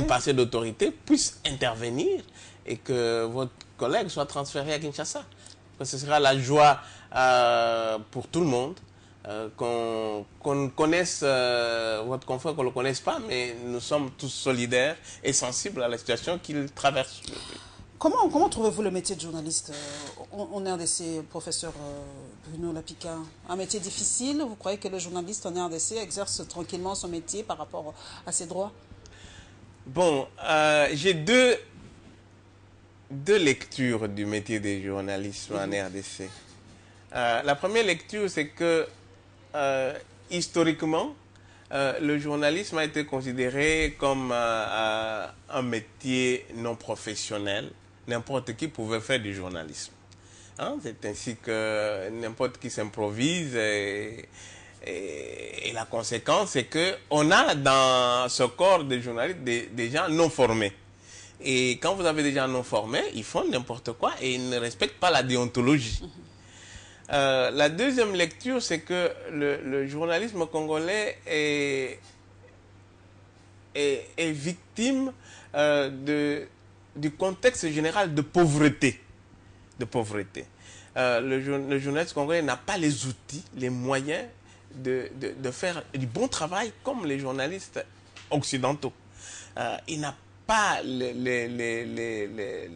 parcelle d'autorité puissent intervenir et que votre collègue soit transféré à Kinshasa. Ce sera la joie pour tout le monde. Qu'on connaisse votre confrère, qu'on ne le connaisse pas, mais nous sommes tous solidaires et sensibles à la situation qu'il traverse. Comment trouvez-vous le métier de journaliste en RDC, professeur Bruno Lapika? Un métier difficile? Vous croyez que le journaliste en RDC exerce tranquillement son métier par rapport à ses droits? Bon, j'ai deux lectures du métier des journalistes en RDC. La première lecture, c'est que historiquement, le journalisme a été considéré comme un métier non professionnel. N'importe qui pouvait faire du journalisme. Hein? C'est ainsi que n'importe qui s'improvise et la conséquence, c'est qu'on a dans ce corps de journalistes des gens non formés. Et quand vous avez des gens non formés, ils font n'importe quoi et ils ne respectent pas la déontologie. La deuxième lecture, c'est que le journalisme congolais est victime du contexte général de pauvreté. Le journaliste congolais n'a pas les outils, les moyens de faire du bon travail comme les journalistes occidentaux. Il n'a pas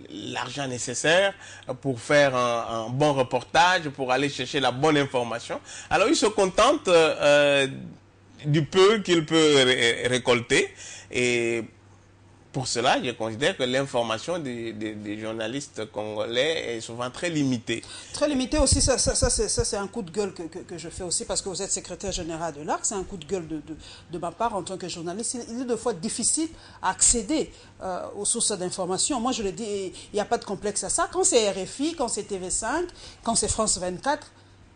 l'argent nécessaire pour faire un bon reportage, pour aller chercher la bonne information. Alors il se contente du peu qu'il peut récolter. Et pour cela, je considère que l'information des journalistes congolais est souvent très limitée. Très limitée aussi, ça c'est un coup de gueule que je fais aussi parce que vous êtes secrétaire général de l'ARC. C'est un coup de gueule de ma part en tant que journaliste. Il est de fois difficile à accéder aux sources d'information. Moi, je le dis, il n'y a pas de complexe à ça. Quand c'est RFI, quand c'est TV5, quand c'est France 24,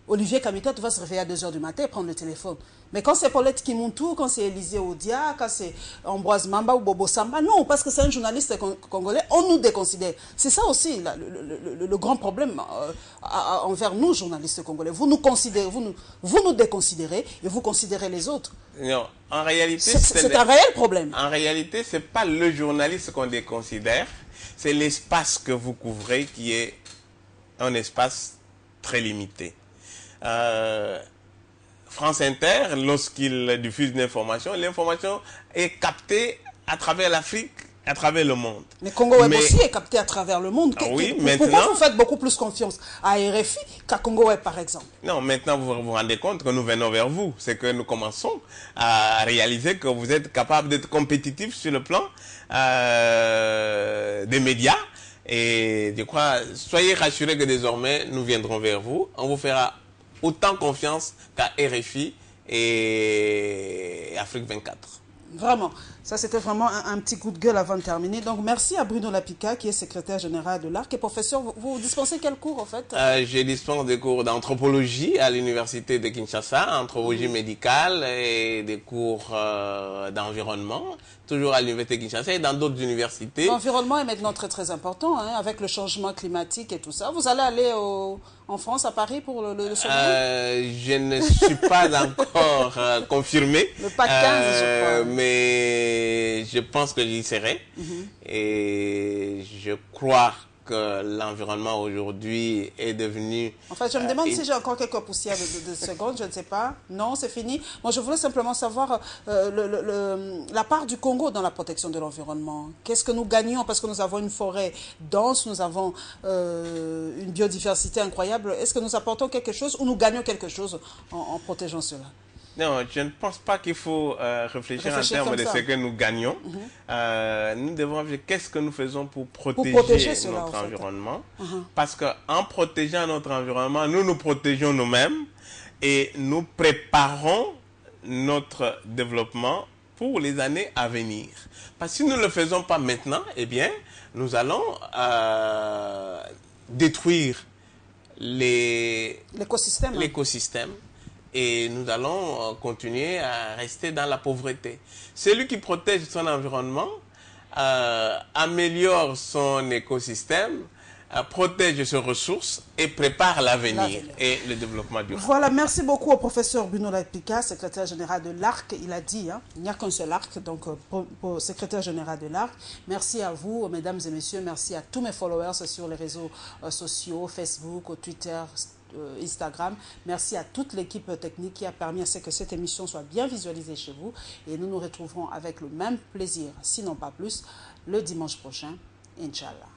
Olivier Kamitote va se réveiller à 2 h du matin et prendre le téléphone. Mais quand c'est Paulette Kimuntu, quand c'est Élisée Odia, quand c'est Ambroise Mamba ou Bobo Samba, non, parce que c'est un journaliste congolais, on nous déconsidère. C'est ça aussi le grand problème envers nous, journalistes congolais. Vous nous considérez, vous nous déconsidérez et vous considérez les autres. Non, en réalité, c'est un réel problème. En réalité, ce n'est pas le journaliste qu'on déconsidère, c'est l'espace que vous couvrez qui est un espace très limité. France Inter, lorsqu'il diffuse une information, l'information est captée à travers l'Afrique, à travers le monde. Mais Congo Web aussi est capté à travers le monde. Pourquoi vous faites beaucoup plus confiance à RFI qu'à Congo Web, par exemple? Non, maintenant vous vous rendez compte que nous venons vers vous. C'est que nous commençons à réaliser que vous êtes capable d'être compétitif sur le plan des médias. Et je crois, soyez rassurés que désormais, nous viendrons vers vous. On vous fera autant confiance qu'à RFI et Afrique 24. Vraiment, ça c'était vraiment un petit coup de gueule avant de terminer. Donc merci à Bruno Lapika qui est secrétaire général de l'ARC. Et professeur, vous dispensez quel cours en fait? Je dispense des cours d'anthropologie à l'université de Kinshasa, anthropologie médicale et des cours d'environnement, toujours à l'université de Kinshasa et dans d'autres universités. L'environnement est maintenant très très important, hein, avec le changement climatique et tout ça. Vous allez aller en France, à Paris pour le sommet? Je ne suis pas encore confirmé. Le PAC 15, je crois. Mais je pense que j'y serai. Et je crois que l'environnement aujourd'hui est devenu... En fait, je me demande si j'ai encore quelques poussières de secondes, je ne sais pas. Non, c'est fini. Moi, je voulais simplement savoir la part du Congo dans la protection de l'environnement. Qu'est-ce que nous gagnons? Parce que nous avons une forêt dense, nous avons une biodiversité incroyable. Est-ce que nous apportons quelque chose ou nous gagnons quelque chose en protégeant cela? Non, je ne pense pas qu'il faut réfléchir en termes de ce que nous gagnons. Nous devons réfléchir qu'est-ce que nous faisons pour protéger notre environnement. Parce qu'en protégeant notre environnement, nous nous protégeons nous-mêmes et nous préparons notre développement pour les années à venir. Parce que si nous ne le faisons pas maintenant, eh bien, nous allons détruire l'écosystème. Et nous allons continuer à rester dans la pauvreté. Celui qui protège son environnement, améliore son écosystème, protège ses ressources et prépare l'avenir et le développement durable. Voilà, merci beaucoup au professeur Bruno Lapika, secrétaire général de l'ARC. Il a dit, hein, il n'y a qu'un seul ARC, donc pour secrétaire général de l'ARC. Merci à vous, mesdames et messieurs. Merci à tous mes followers sur les réseaux sociaux, Facebook, Twitter, Instagram. Merci à toute l'équipe technique qui a permis à ce que cette émission soit bien visualisée chez vous. Et nous nous retrouverons avec le même plaisir, sinon pas plus, le dimanche prochain, Inch'Allah.